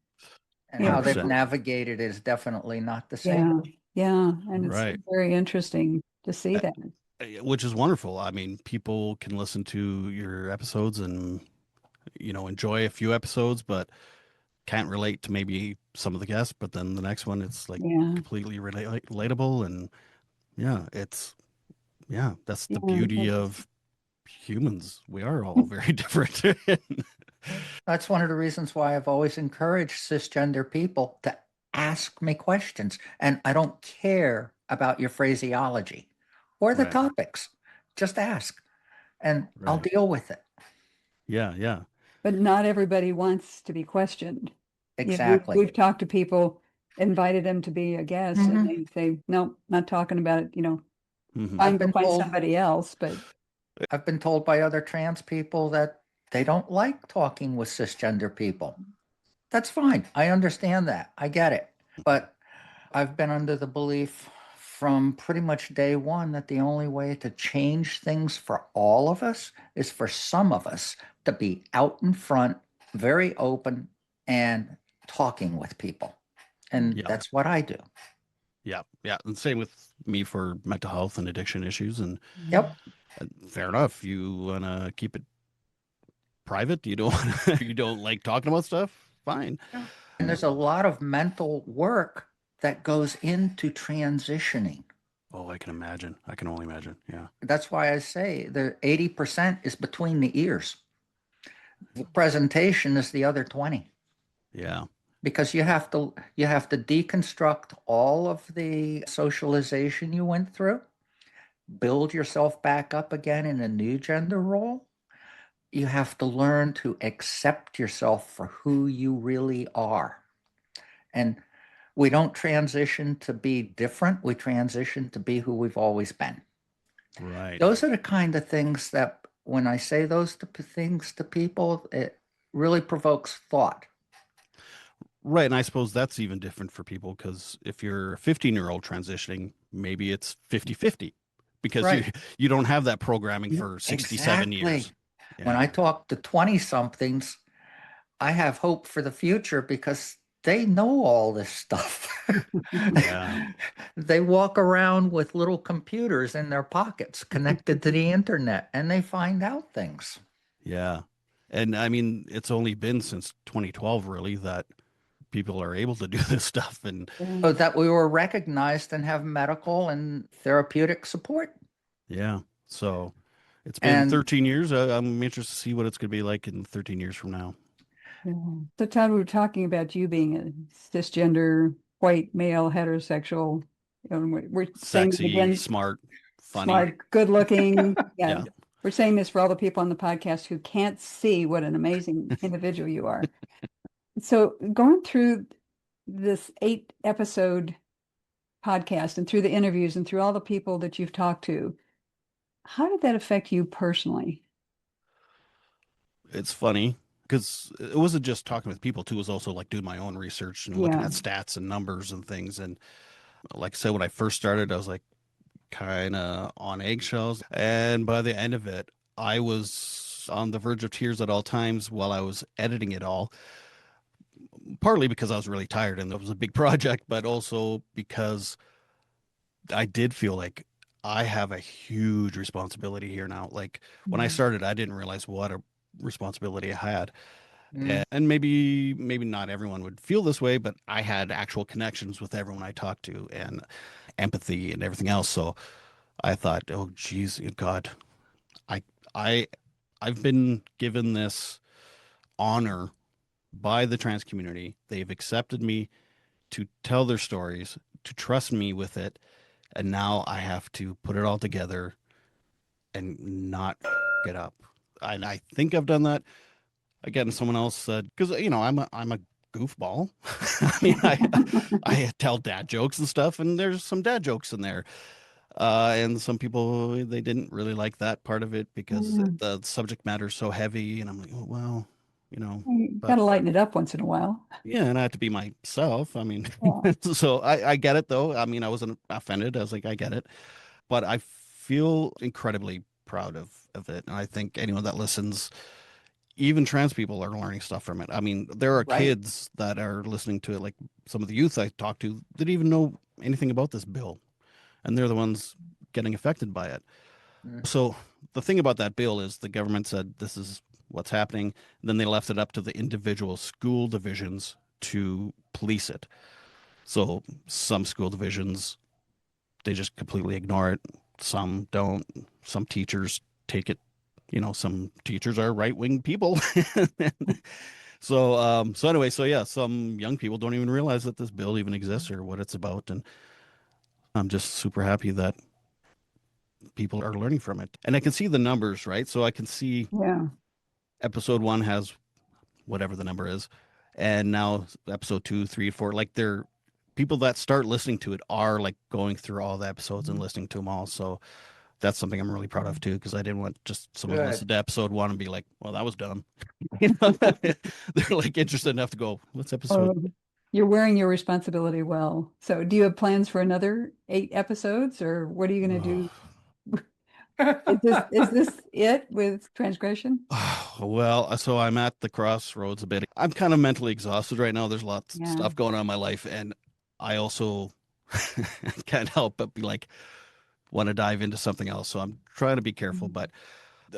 C: And
B: You know,
C: how they've
A: 100%.
C: navigated is definitely not the same.
B: yeah, yeah. And it's
A: Right.
B: very interesting to see that.
A: Which is wonderful. I mean, people can listen to your episodes and, enjoy a few episodes, but can't relate to maybe some of the guests. But then the next one, it's like
B: Yeah,
A: completely relatable. And that's the
B: yeah.
A: beauty of humans. We are all very different.
C: That's one of the reasons why I've always encouraged cisgender people to ask me questions. And I don't care about your phraseology or the
A: Right.
C: topics. Just ask and I'll
A: Right.
C: deal with it.
A: Yeah. Yeah.
B: But not everybody wants to be questioned.
C: Exactly.
B: We've talked to people, invited them to be a guest, and
C: Mhm.
B: they say, no, not talking about it,
A: Hmm.
B: fine,
C: I've
B: go
C: been
B: find
C: told
B: somebody else. But
C: I've been told by other trans people that they don't like talking with cisgender people. That's fine. I understand that. I get it. But I've been under the belief from pretty much day one that the only way to change things for all of us is for some of us to be out in front, very open, and talking with people. And
A: Yeah.
C: that's what I do.
A: Yeah. Yeah. And same with me for mental health and addiction issues. And
C: Yep.
A: fair enough. You want to keep it private. You don't you don't like talking about stuff. Fine.
C: Yeah. And there's a lot of mental work that goes into transitioning.
A: Oh, I can imagine. I can only imagine. Yeah.
C: That's why I say the 80% is between the ears. The presentation is the other 20
A: Yeah.
C: because you have to deconstruct all of the socialization you went through, build yourself back up again in a new gender role. You have to learn to accept yourself for who you really are. And we don't transition to be different, we transition to be who we've always been.
A: Right.
C: Those are the kind of things that when I say those things to people, it really provokes thought.
A: Right. And I suppose that's even different for people because if you're a 15-year-old transitioning, maybe it's 50-50 because you
C: Right.
A: you don't have that programming
C: Yeah,
A: for 67
C: exactly.
A: years.
C: When
A: Yeah.
C: I talk to 20 somethings, I have hope for the future because they know all this stuff.
A: Yeah.
C: They walk around with little computers in their pockets connected to the internet and they find out things.
A: Yeah. And I mean, it's only been since 2012 really that people are able to do this stuff. And
B: yeah,
C: So that we were recognized and have medical and therapeutic support.
A: yeah. So it's been
C: And
A: 13 years. I'm interested to see what it's going to be like in 13 years from now.
B: yeah. So Todd, we were talking about you being a cisgender, white, male, heterosexual. We're saying it
A: Sexy,
B: again,
A: smart, funny.
B: smart, good looking. Yeah.
A: Yeah.
B: We're saying this for all the people on the podcast who can't see what an amazing individual you are. So going through this 8 episode podcast and through the interviews and through all the people that you've talked to, how did that affect you personally?
A: It's funny because it wasn't just talking with people too. It was also like doing my own research and looking
B: Yeah.
A: at stats and numbers and things. And like I said, when I first started, I was like kind of on eggshells. And by the end of it, I was on the verge of tears at all times while I was editing it all, partly because I was really tired and it was a big project, but also because I did feel like I have a huge responsibility here now. Like when I
B: Mhm.
A: started, I didn't realize what a responsibility I had.
C: mm,
A: And maybe not everyone would feel this way, but I had actual connections with everyone I talked to and empathy and everything else. So I thought, oh geez, God, I I I've been given this honor by the trans community. They've accepted me to tell their stories, to trust me with it, and now I have to put it all together and not get up. And I think I've done that. Again, someone else said because I'm a goofball. I mean, I tell dad jokes and stuff, and there's some dad jokes in there. And some people, they didn't really like that part of it because
B: Mm.
A: the subject matter is so heavy. And I'm like, oh, well,
B: You got
A: but
B: to lighten it up once in a while.
A: yeah, and I have to be myself. I mean,
B: Yeah.
A: so I get it though. I mean, I wasn't offended. I was like, I get it. But I feel incredibly proud of it. And I think anyone that listens, even trans people are learning stuff from it. I mean, there are
C: Right.
A: kids that are listening to it, like some of the youth I talked to didn't even know anything about this bill, and they're the ones getting affected by it.
C: Mm.
A: So the thing about that bill is the government said this is what's happening. Then they left it up to the individual school divisions to police it. So some school divisions, they just completely ignore it. Some don't. Some teachers take it. Some teachers are right wing people. So anyway, so yeah, some young people don't even realize that this bill even exists or what it's about. And I'm just super happy that people are learning from it. And I can see the numbers, right? So I can see
B: Yeah.
A: episode 1 has whatever the number is, and now episode 2, 3, 4, like they're people that start listening to it are like going through all the episodes and listening to them all. So that's something I'm really proud of too, because I didn't want just someone to listen
C: Good.
A: to episode 1 and be like, well, that was dumb. They're like interested enough to go, what's episode?
B: Oh, you're wearing your responsibility well. So do you have plans for another 8 episodes, or what are you going to
A: Oh.
B: do? Is this it with transgression?
A: Well, so I'm at the crossroads a bit. I'm kind of mentally exhausted right now. There's lots of
B: Yeah.
A: stuff going on in my life, and I also can't help but be like, want to dive into something else. So I'm trying to be careful,
B: Mhm.
A: but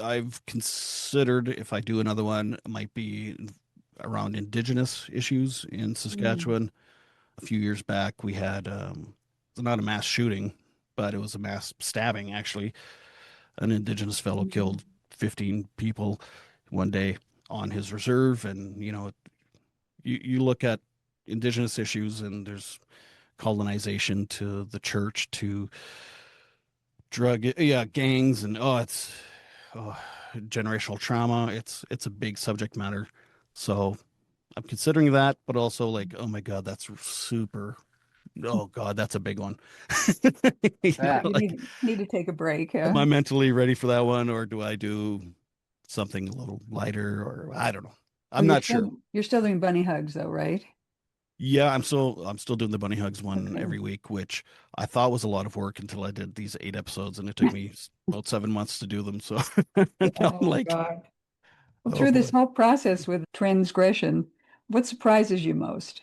A: I've considered if I do another one, it might be around Indigenous issues in
B: Mm.
A: Saskatchewan. A few years back, we had not a mass shooting, but it was a mass stabbing, actually. An Indigenous fellow
B: Mhm.
A: killed 15 people one day on his reserve. And, you look at Indigenous issues, and there's colonization to the church to drug, yeah, gangs, and oh, generational trauma. It's a big subject matter. So I'm considering that, but also like, oh my God, that's super. Oh God, that's a big one.
C: Yeah.
B: You
A: Like,
B: need to take a break.
A: am I mentally ready for that one, or do I do something a little lighter, or I don't know.
B: Well,
A: I'm not sure.
B: you're still doing bunny hugs though, right?
A: Yeah, I'm still doing the bunny hugs one
B: Okay.
A: every week, which I thought was a lot of work until I did these 8 episodes, and it took me about 7 months to do them. So now I'm
B: Oh
A: like,
B: God. Well,
A: oh
B: through this
A: boy.
B: whole process with transgression, what surprises you most?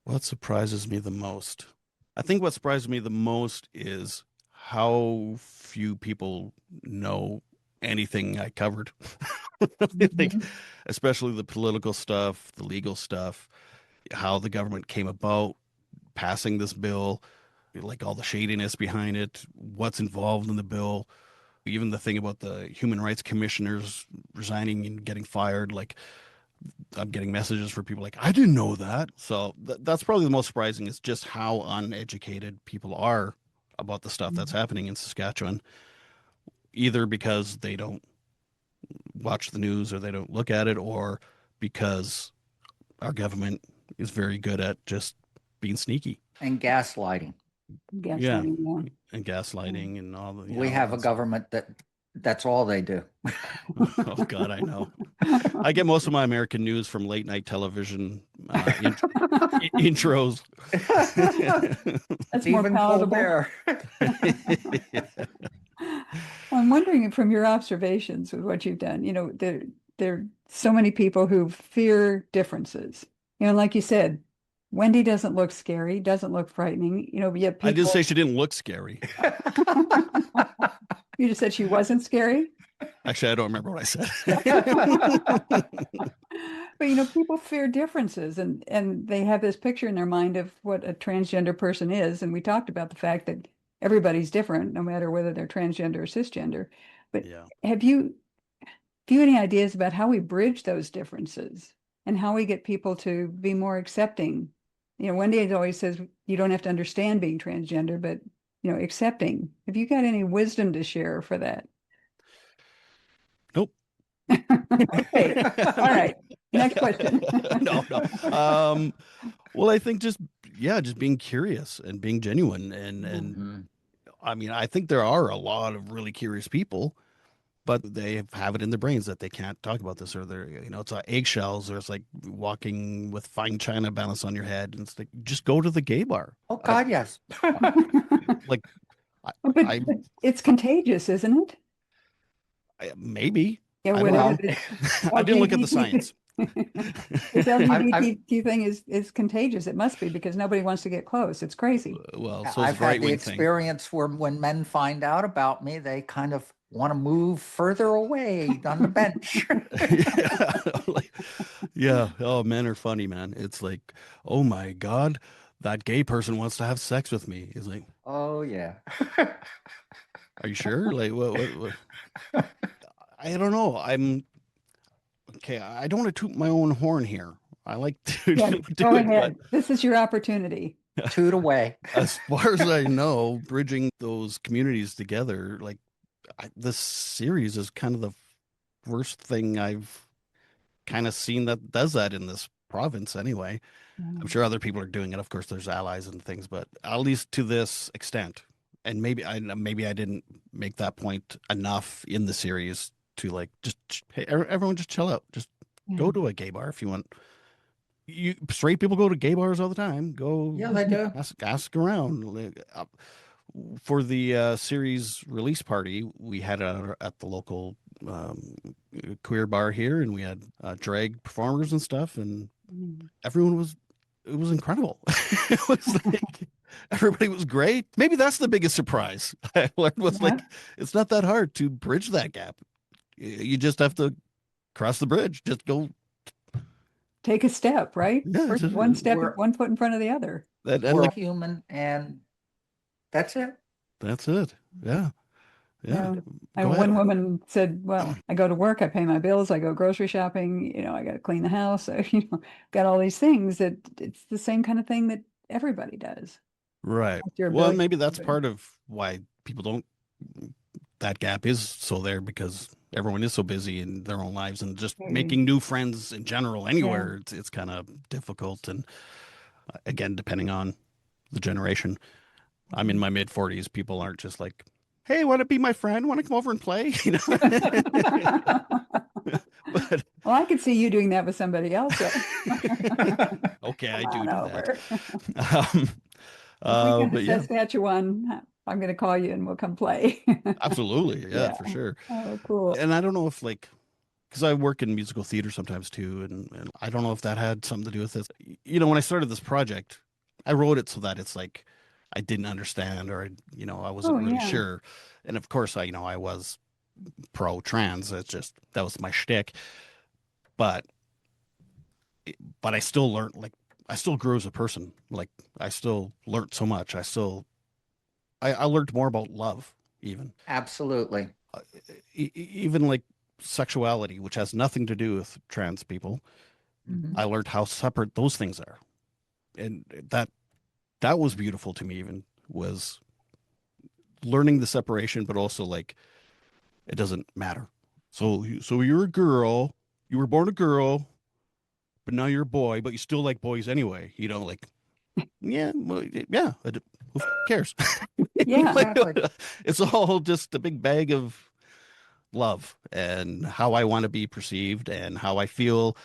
A: What surprises me the most? I think what surprises me the most is how few people know anything I covered. Like,
B: Mhm.
A: especially the political stuff, the legal stuff, how the government came about passing this bill, like all the shadiness behind it, what's involved in the bill, even the thing about the human rights commissioners resigning and getting fired. Like, I'm getting messages for people like, I didn't know that. So that's probably the most surprising is just how uneducated people are about the stuff that's happening in Saskatchewan, either because they don't watch the news or they don't look at it, or because our government is very good at just being sneaky.
C: And gaslighting.
A: Yeah.
B: Gaslighting, yeah.
A: And gaslighting and all the,
C: We
A: all
C: have a
A: that stuff.
C: government that's all they do.
A: Oh God, I know. I get most of my American news from late night television intros.
B: That's more
C: Stephen
B: palatable.
C: Colbert.
B: I'm wondering from your observations with what you've done, there are so many people who fear differences. Like you said, Wendy doesn't look scary, doesn't look frightening, but yet
A: I didn't say
B: people,
A: she didn't look scary.
B: you just said she wasn't scary.
A: Actually, I don't remember what I said.
B: But people fear differences and they have this picture in their mind of what a transgender person is. And we talked about the fact that everybody's different, no matter whether they're transgender or cisgender. But
A: Yeah.
B: have you any ideas about how we bridge those differences and how we get people to be more accepting? Wendy always says you don't have to understand being transgender, but accepting. Have you got any wisdom to share for that?
A: Nope.
B: Okay. All right. Next question.
A: No, no. Well, I think just being curious and being genuine, and
C: Mhm.
A: I mean, I think there are a lot of really curious people, but they have it in their brains that they can't talk about this, or they're, it's like eggshells, or it's like walking with fine china balance on your head, and it's like, just go to the gay bar.
C: Oh God, yes.
A: Like, I,
B: But
A: I,
B: it's contagious, isn't it?
A: maybe.
B: Yeah,
A: I don't
B: whatever
A: know.
B: the
A: I didn't look at the
B: LGBT
A: science.
B: this
C: I've
B: LGBTQ thing is contagious. It must be because nobody wants to get close. It's crazy.
A: Well, so is
C: I've
A: the right
C: had the
A: wing thing.
C: experience where when men find out about me, they kind of want to move further away on the bench.
A: Yeah. Yeah. Oh, men are funny, man. It's like, oh my God, that gay person wants to have sex with me. It's like,
C: Oh yeah.
A: are you sure? Like, what? I don't know. I'm okay. I don't want to toot my own horn here. I like to
B: Yeah,
A: do
B: go
A: it, but
B: ahead. This is your opportunity.
C: Toot away.
A: as far as I know, bridging those communities together, like, this series is kind of the worst thing I've kind of seen that does that in this province anyway. I'm sure other people are doing it. Of course, there's allies and things, but at least to this extent. And maybe I didn't make that point enough in the series to, like, just, hey, everyone just chill out. Just go to a gay bar if you want. You straight people go to gay bars all the time. Go,
C: Yeah, they do.
A: ask around. Like, for the series release party, we had it at the local queer bar here, and we had drag performers and stuff, and everyone was it was incredible. It was like everybody was great. Maybe that's the biggest surprise I learned was, like, it's not that hard to bridge that gap. You just have to cross the bridge. Just go.
B: Take a step, right?
A: Yeah,
B: First,
A: just,
B: one step,
C: We're
B: one foot in front of the other.
A: and
C: we're
A: like,
C: human, and that's it.
A: that's it. Yeah, yeah. Go
B: One
A: ahead.
B: woman said, "Well, I go to work, I pay my bills, I go grocery shopping. I got to clean the house. Got all these things that it's the same kind of thing that everybody does.
A: Right.
B: It's your
A: Well,
B: ability
A: maybe
B: to
A: that's
B: do it.
A: part of why people don't. That gap is so there because everyone is so busy in their own lives, and just
B: Maybe.
A: making new friends in general
B: Yeah.
A: anywhere, it's kind of difficult. And again, depending on the generation, I'm in my mid 40s. People aren't just like, "Hey, want to be my friend? Want to come over and play?" But
B: Well, I could see you doing that with somebody else.
A: okay, I
B: Come on
A: do that.
B: over. If we get to
A: But yeah,
B: Saskatchewan, I'm going to call you and we'll come play.
A: absolutely, yeah,
B: Yeah.
A: for sure.
B: Oh, cool.
A: And I don't know if, like, because I work in musical theater sometimes too, and I don't know if that had something to do with this. When I started this project, I wrote it so that it's like I didn't understand, or I wasn't
B: Oh,
A: really
B: yeah.
A: sure. And of course, I was pro trans. It's just that was my shtick. But I still learned, like, I still grew as a person. Like, I still learned so much. I learned more about love, even
C: Absolutely.
A: even like sexuality, which has nothing to do with trans people.
C: Mhm.
A: I learned how separate those things are, and that was beautiful to me. Even was learning the separation, but also, like, it doesn't matter. So you're a girl, you were born a girl, but now you're a boy, but you still like boys anyway. Like, yeah, well, yeah. Who cares?
B: Yeah.
A: Like,
C: Exactly.
A: it's all just a big bag of love and how I want to be perceived and how I feel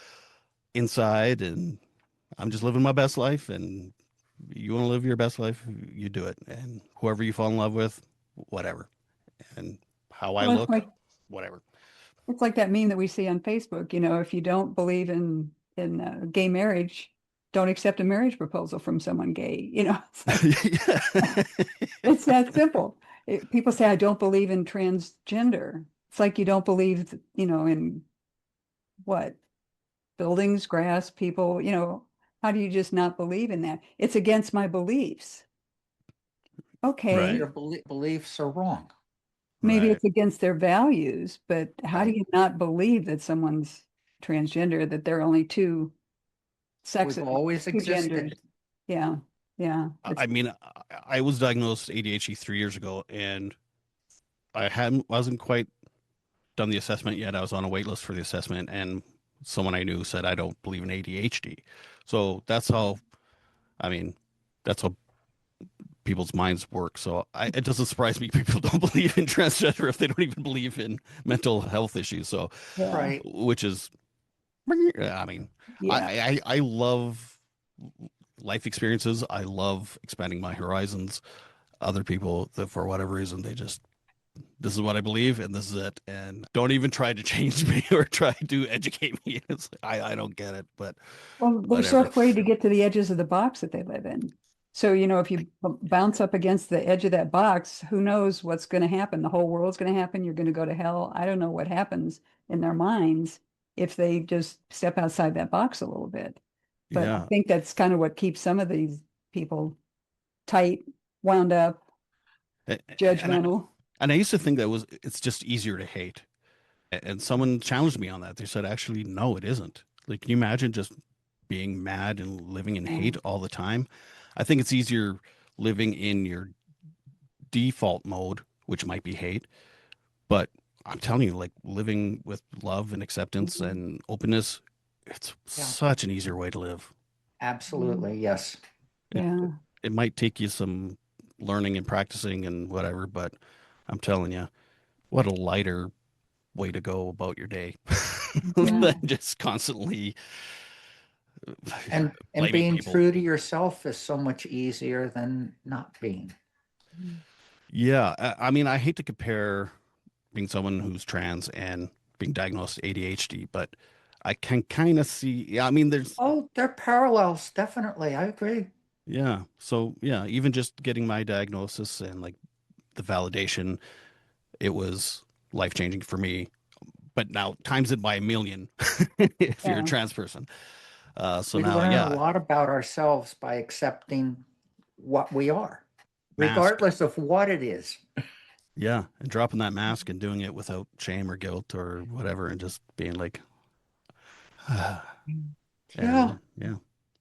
A: inside, and I'm just living my best life. And you want to live your best life, you do it. And whoever you fall in love with, whatever. And how I
B: Well, it's
A: look,
B: like
A: whatever.
B: it's like that meme that we see on Facebook. If you don't believe in gay marriage, don't accept a marriage proposal from someone gay. It's like
A: Yeah.
B: it's that simple. People say I don't believe in transgender. It's like you don't believe, in what? Buildings, grass, people. How do you just not believe in that? It's against my beliefs.
A: Right.
B: Okay,
C: Your beliefs are wrong.
B: maybe
A: Right.
B: it's against their values, but how do
C: Right.
B: you not believe that someone's transgender, that there are only two
C: We've
B: sexes,
C: always
B: two genders?
C: existed.
B: Yeah, yeah.
A: I mean, I was diagnosed ADHD 3 years ago, and I wasn't quite done the assessment yet. I was on a wait list for the assessment, and someone I knew said I don't believe in ADHD. So that's how, I mean, that's how people's minds work. So it doesn't surprise me people don't believe in transgender if they don't even believe in mental health issues. So,
B: Yeah.
C: Right.
A: which is, I mean,
B: Yeah.
A: I love life experiences. I love expanding my horizons. Other people that for whatever reason they just this is what I believe and this is it, and don't even try to change me or try to educate me. It's I don't get it, but
B: Well, they're so
A: whatever.
B: afraid to get to the edges of the box that they live in. So, if you bounce up against the edge of that box, who knows what's going to happen? The whole world's going to happen. You're going to go to hell. I don't know what happens in their minds if they just step outside that box a little bit. But I
A: Yeah.
B: think that's kind of what keeps some of these people tight, wound up,
A: And
B: judgmental.
A: I used to think it's just easier to hate. And someone challenged me on that. They said, actually, no, it isn't. Like, can you imagine just being mad and living in hate
B: Yeah.
A: all the time? I think it's easier living in your default mode, which might be hate. But I'm telling you, like living with love and acceptance
B: Mhm.
A: and openness, it's
C: Yeah.
A: such an easier way to live.
C: Absolutely. Yes.
A: It,
B: Yeah.
A: it might take you some learning and practicing and whatever, but I'm telling you, what a lighter way to go about your day
B: Yeah.
A: than just constantly
C: And
A: blaming
C: being
A: people.
C: true to yourself is so much easier than not being.
A: Yeah, I mean, I hate to compare being someone who's trans and being diagnosed ADHD, but I can kind of see. Yeah, I mean, there's
C: Oh, there are parallels, definitely. I agree.
A: yeah. So yeah, even just getting my diagnosis and like the validation, it was life changing for me. But now times it by a million if you're a
B: Yeah.
A: trans person. So
C: We
A: now,
C: learn a
A: yeah,
C: lot about ourselves by accepting what we are,
A: mask.
C: regardless of what it is.
A: Yeah, and dropping that mask and doing it without shame or guilt or whatever, and just being like,
C: Yeah.
A: and yeah,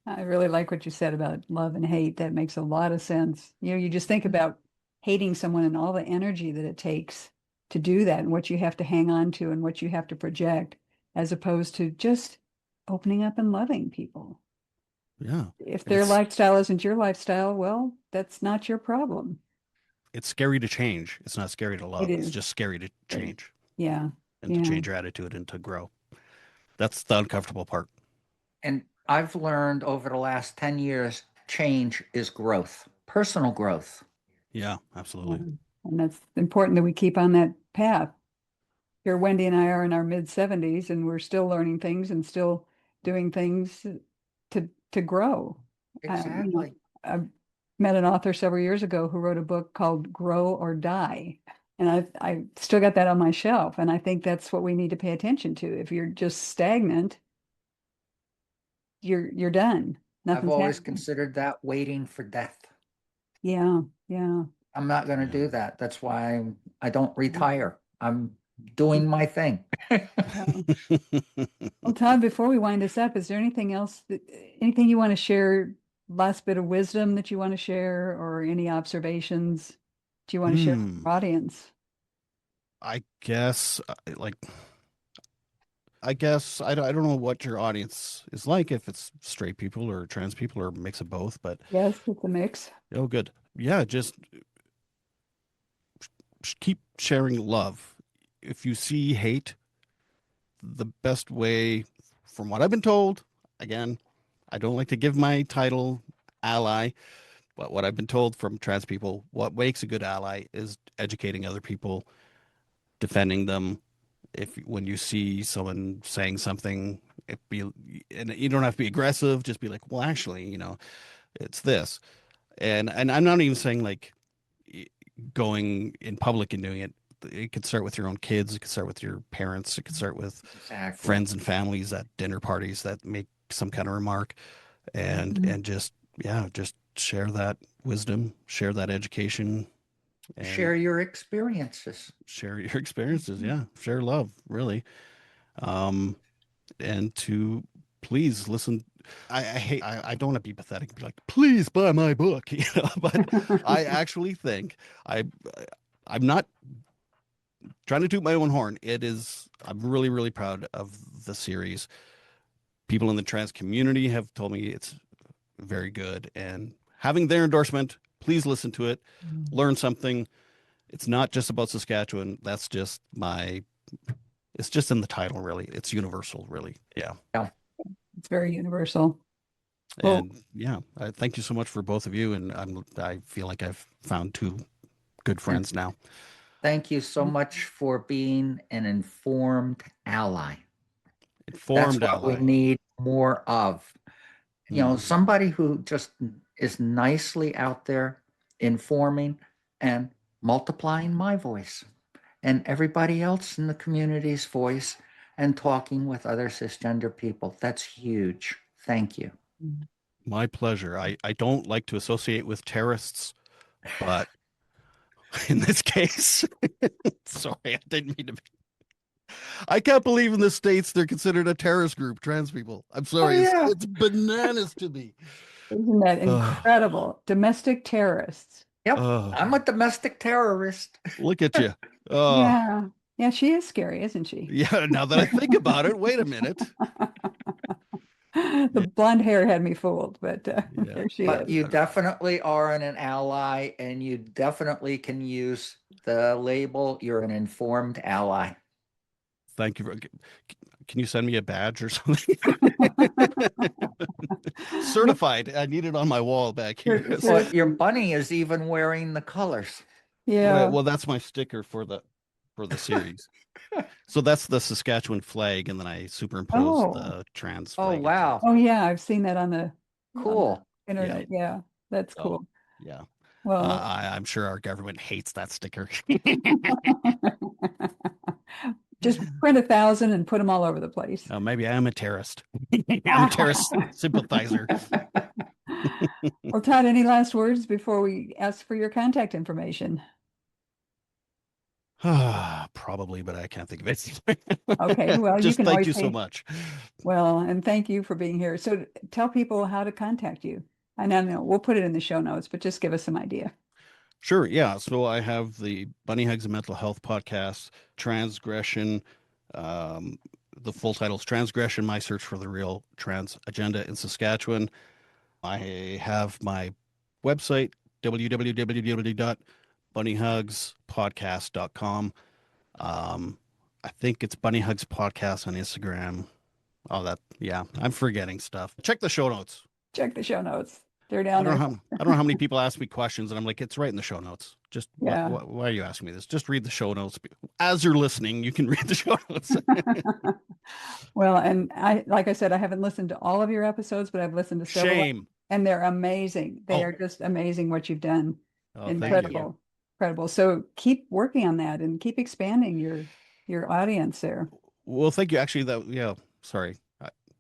B: I really like what you said about love and hate. That makes a lot of sense. You just think about hating someone and all the energy that it takes to do that and what you have to hang on to and what you have to project, as opposed to just opening up and loving people.
A: yeah.
B: If
A: And
B: their lifestyle isn't your lifestyle, well, that's not your problem.
A: it's scary to change. It's not scary to
B: It
A: love. It's
B: is.
A: just scary to
B: Right.
A: change
B: Yeah.
A: and to
B: Yeah.
A: change your attitude and to grow. That's the uncomfortable part.
C: And I've learned over the last 10 years, change is growth, personal growth.
A: Yeah,
B: Yeah.
A: absolutely.
B: And that's important that we keep on that path. Here, Wendy and I are in our mid 70s and we're still learning things and still doing things to grow.
C: Exactly.
B: I met an author several years ago who wrote a book called Grow or Die. And I still got that on my shelf. And I think that's what we need to pay attention to. If you're just stagnant, you're done.
C: I've
B: Nothing's
C: always
B: happening.
C: considered that waiting for death.
B: Yeah, yeah.
C: I'm not going to
A: Yeah.
C: do that. That's why I don't retire. I'm doing my thing.
B: Yeah. Well, Todd, before we wind this up, is there anything you want to share, last bit of wisdom that you want to share, or any observations do you want to share with
A: Hmm.
B: our audience?
A: I guess like I don't know what your audience is like, if it's straight people or trans people or a mix of both, but
B: Yes, it's a mix.
A: oh good. Yeah, just keep sharing love. If you see hate, the best way, from what I've been told, again, I don't like to give my title ally, but what I've been told from trans people, what makes a good ally is educating other people, defending them. If when you see someone saying something, it be and you don't have to be aggressive, just be like, well, actually, it's this. And I'm not even saying like going in public and doing it. It could start with your own kids. It could start with your parents. It could start with
C: Exactly.
A: friends and families at dinner parties that make some kind of remark, and
B: Mhm.
A: and just yeah, just share that wisdom, share that education, and
C: Share your experiences.
A: share your experiences. Yeah, share love, really. Um, and to please listen. I don't want to be pathetic and be like, please buy my book, but I actually think I I'm not trying to toot my own horn. I'm really, really proud of the series. People in the trans community have told me it's very good, and having their endorsement, please listen to it, learn something. It's not just about Saskatchewan. That's just it's just in the title, really. It's universal, really. Yeah.
C: Yeah.
B: It's very universal. Well,
A: And yeah, thank you so much for both of you. And I feel like I've found two good friends now.
C: Thank you so much for being an informed ally. That's
A: Informed
C: what we
A: ally.
C: need more of.
A: Mhm.
C: Somebody who just is nicely out there informing and multiplying my voice and everybody else in the community's voice and talking with other cisgender people. That's huge. Thank you.
A: My pleasure. I don't like to associate with terrorists, but in this case, sorry, I didn't mean to be. I can't believe in the States they're considered a terrorist group, trans people. I'm sorry.
C: yeah.
A: It's bananas to me.
B: isn't that
A: Ugh.
B: incredible? Domestic terrorists.
C: Yep.
A: Oh,
C: I'm a domestic terrorist.
A: look at you. Oh,
B: Yeah. Yeah, she is scary, isn't she?
A: yeah. Now that I think about it, wait a minute.
B: The blonde hair had me fooled, but
A: Yeah.
B: there she
C: But
B: is.
C: you definitely are an ally, and you definitely can use the label, you're an informed ally.
A: Thank you. Can you send me a badge or something? Certified. I need it on my wall back here.
C: But your bunny is even wearing the colors.
B: Yeah.
A: Well, that's my sticker for the series. So that's the Saskatchewan flag, and then I superimposed
B: Oh.
A: the trans
C: Oh,
A: flag.
C: wow.
B: Oh yeah, I've seen that on the
C: Cool.
B: internet. Yeah, that's
A: Oh,
B: cool.
A: yeah.
B: Well,
A: I'm sure our government hates that sticker.
B: just print 1,000 and put them all over the place.
A: Maybe I'm a terrorist. I'm a terrorist sympathizer.
B: Well, Todd, any last words before we ask for your contact information?
A: Probably, but I can't think of it.
B: Okay, well, you
A: Just
B: can
A: thank
B: always
A: you so
B: say,
A: much.
B: well, and thank you for being here. So tell people how to contact you. I know we'll put it in the show notes, but just give us some idea.
A: Sure. Yeah. So I have the Bunny Hugs and Mental Health podcast, Transgression. The full title is Transgression, My Search for the Real Trans Agenda in Saskatchewan. I have my website, www.bunnyhugspodcast.com. I think it's Bunny Hugs Podcast on Instagram. Yeah, I'm forgetting stuff. Check the show notes.
B: Check the show notes. They're
A: I
B: down
A: don't
B: there.
A: know I don't know how many people ask me questions, and I'm like, it's right in the show notes. Just
B: Yeah.
A: why are you asking me this? Just read the show notes. As you're listening, you can read the show notes.
B: Well, and like I said, I haven't listened to all of your episodes, but I've listened to several,
A: Shame.
B: and they're amazing. They
A: Oh.
B: are just amazing what you've done.
A: Oh, thank you.
B: Incredible. Incredible. So keep working on that and keep expanding your audience there.
A: Well, thank you. Actually, sorry.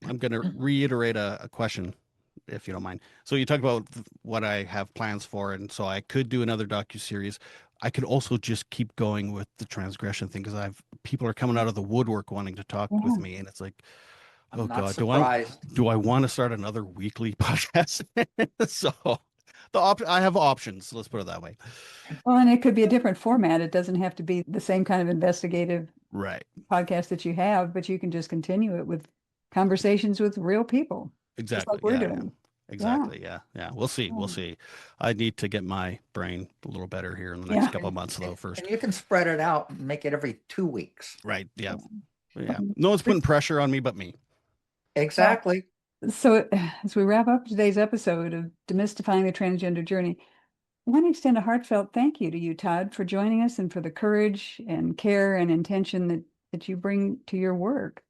A: I'm going to reiterate a question, if you don't mind. So you talked about what I have plans for, and so I could do another docuseries. I could also just keep going with the transgression thing, because people are coming out of the woodwork wanting to talk with me, and it's like,
C: I'm
A: oh
C: not
A: God,
C: surprised.
A: do I want to start another weekly podcast? So I have options. Let's put it that way.
B: Well, and it could be a different format. It doesn't have to be the same kind of investigative
A: Right.
B: podcast that you have, but you can just continue it with conversations with real people. Just
A: Exactly.
B: like we're
A: Yeah.
B: doing.
A: Exactly. Yeah. We'll see. We'll
B: Yeah.
A: see. I need to get my brain a little better here in the next
B: Yeah.
A: couple of months, though. First.
C: And you can spread it out and make it every 2 weeks.
A: Right. Yeah. Yeah. No one's putting pressure on me but me.
C: Exactly.
B: So as we wrap up today's episode of Demystifying the Transgender Journey, I want to extend a heartfelt thank you to you, Todd, for joining us and for the courage and care and intention that you bring to your work.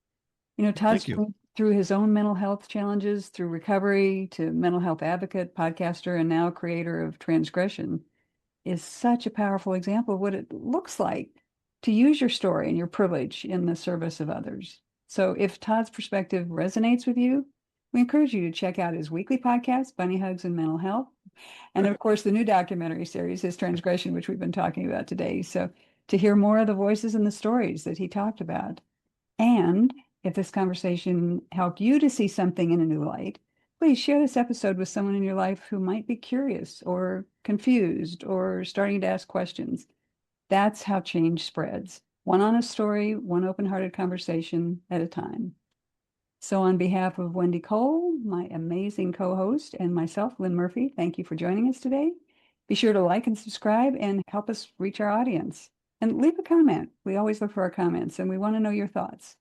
B: Todd's
A: Thank you.
B: been through his own mental health challenges, through recovery, to mental health advocate, podcaster, and now creator of Transgression, is such a powerful example of what it looks like to use your story and your privilege in the service of others. So if Todd's perspective resonates with you, we encourage you to check out his weekly podcast, Bunny Hugs and Mental Health. And of course, the new documentary series, His Transgression, which we've been talking about today. So to hear more of the voices and the stories that he talked about. And if this conversation helped you to see something in a new light, please share this episode with someone in your life who might be curious or confused or starting to ask questions. That's how change spreads. One honest story, one open-hearted conversation at a time. So on behalf of Wendy Cole, my amazing co-host, and myself, Lynn Murphy, thank you for joining us today. Be sure to like and subscribe and help us reach our audience. And leave a comment. We always look for our comments and we want to know your thoughts.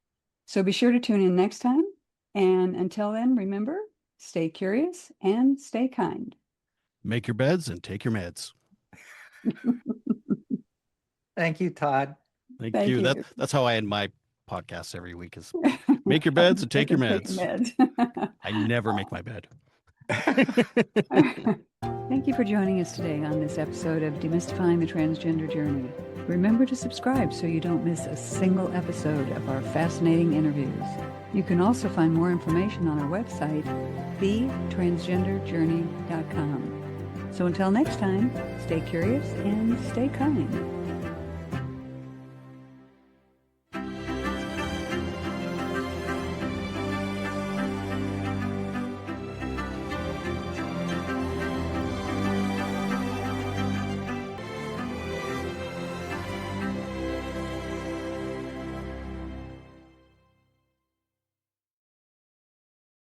B: So be sure to tune in next time. And until then, remember, stay curious and stay kind.
A: Make your beds and take your meds.
C: Thank you, Todd.
A: Thank
B: Thank
A: you.
B: you.
A: That's how I end my podcast every week is make your beds and take your meds. I never make my bed.
B: Thank you for joining us today on this episode of Demystifying the Transgender Journey. Remember to subscribe so you don't miss a single episode of our fascinating interviews. You can also find more information on our website, thetransgenderjourney.com. So until next time, stay curious and stay kind.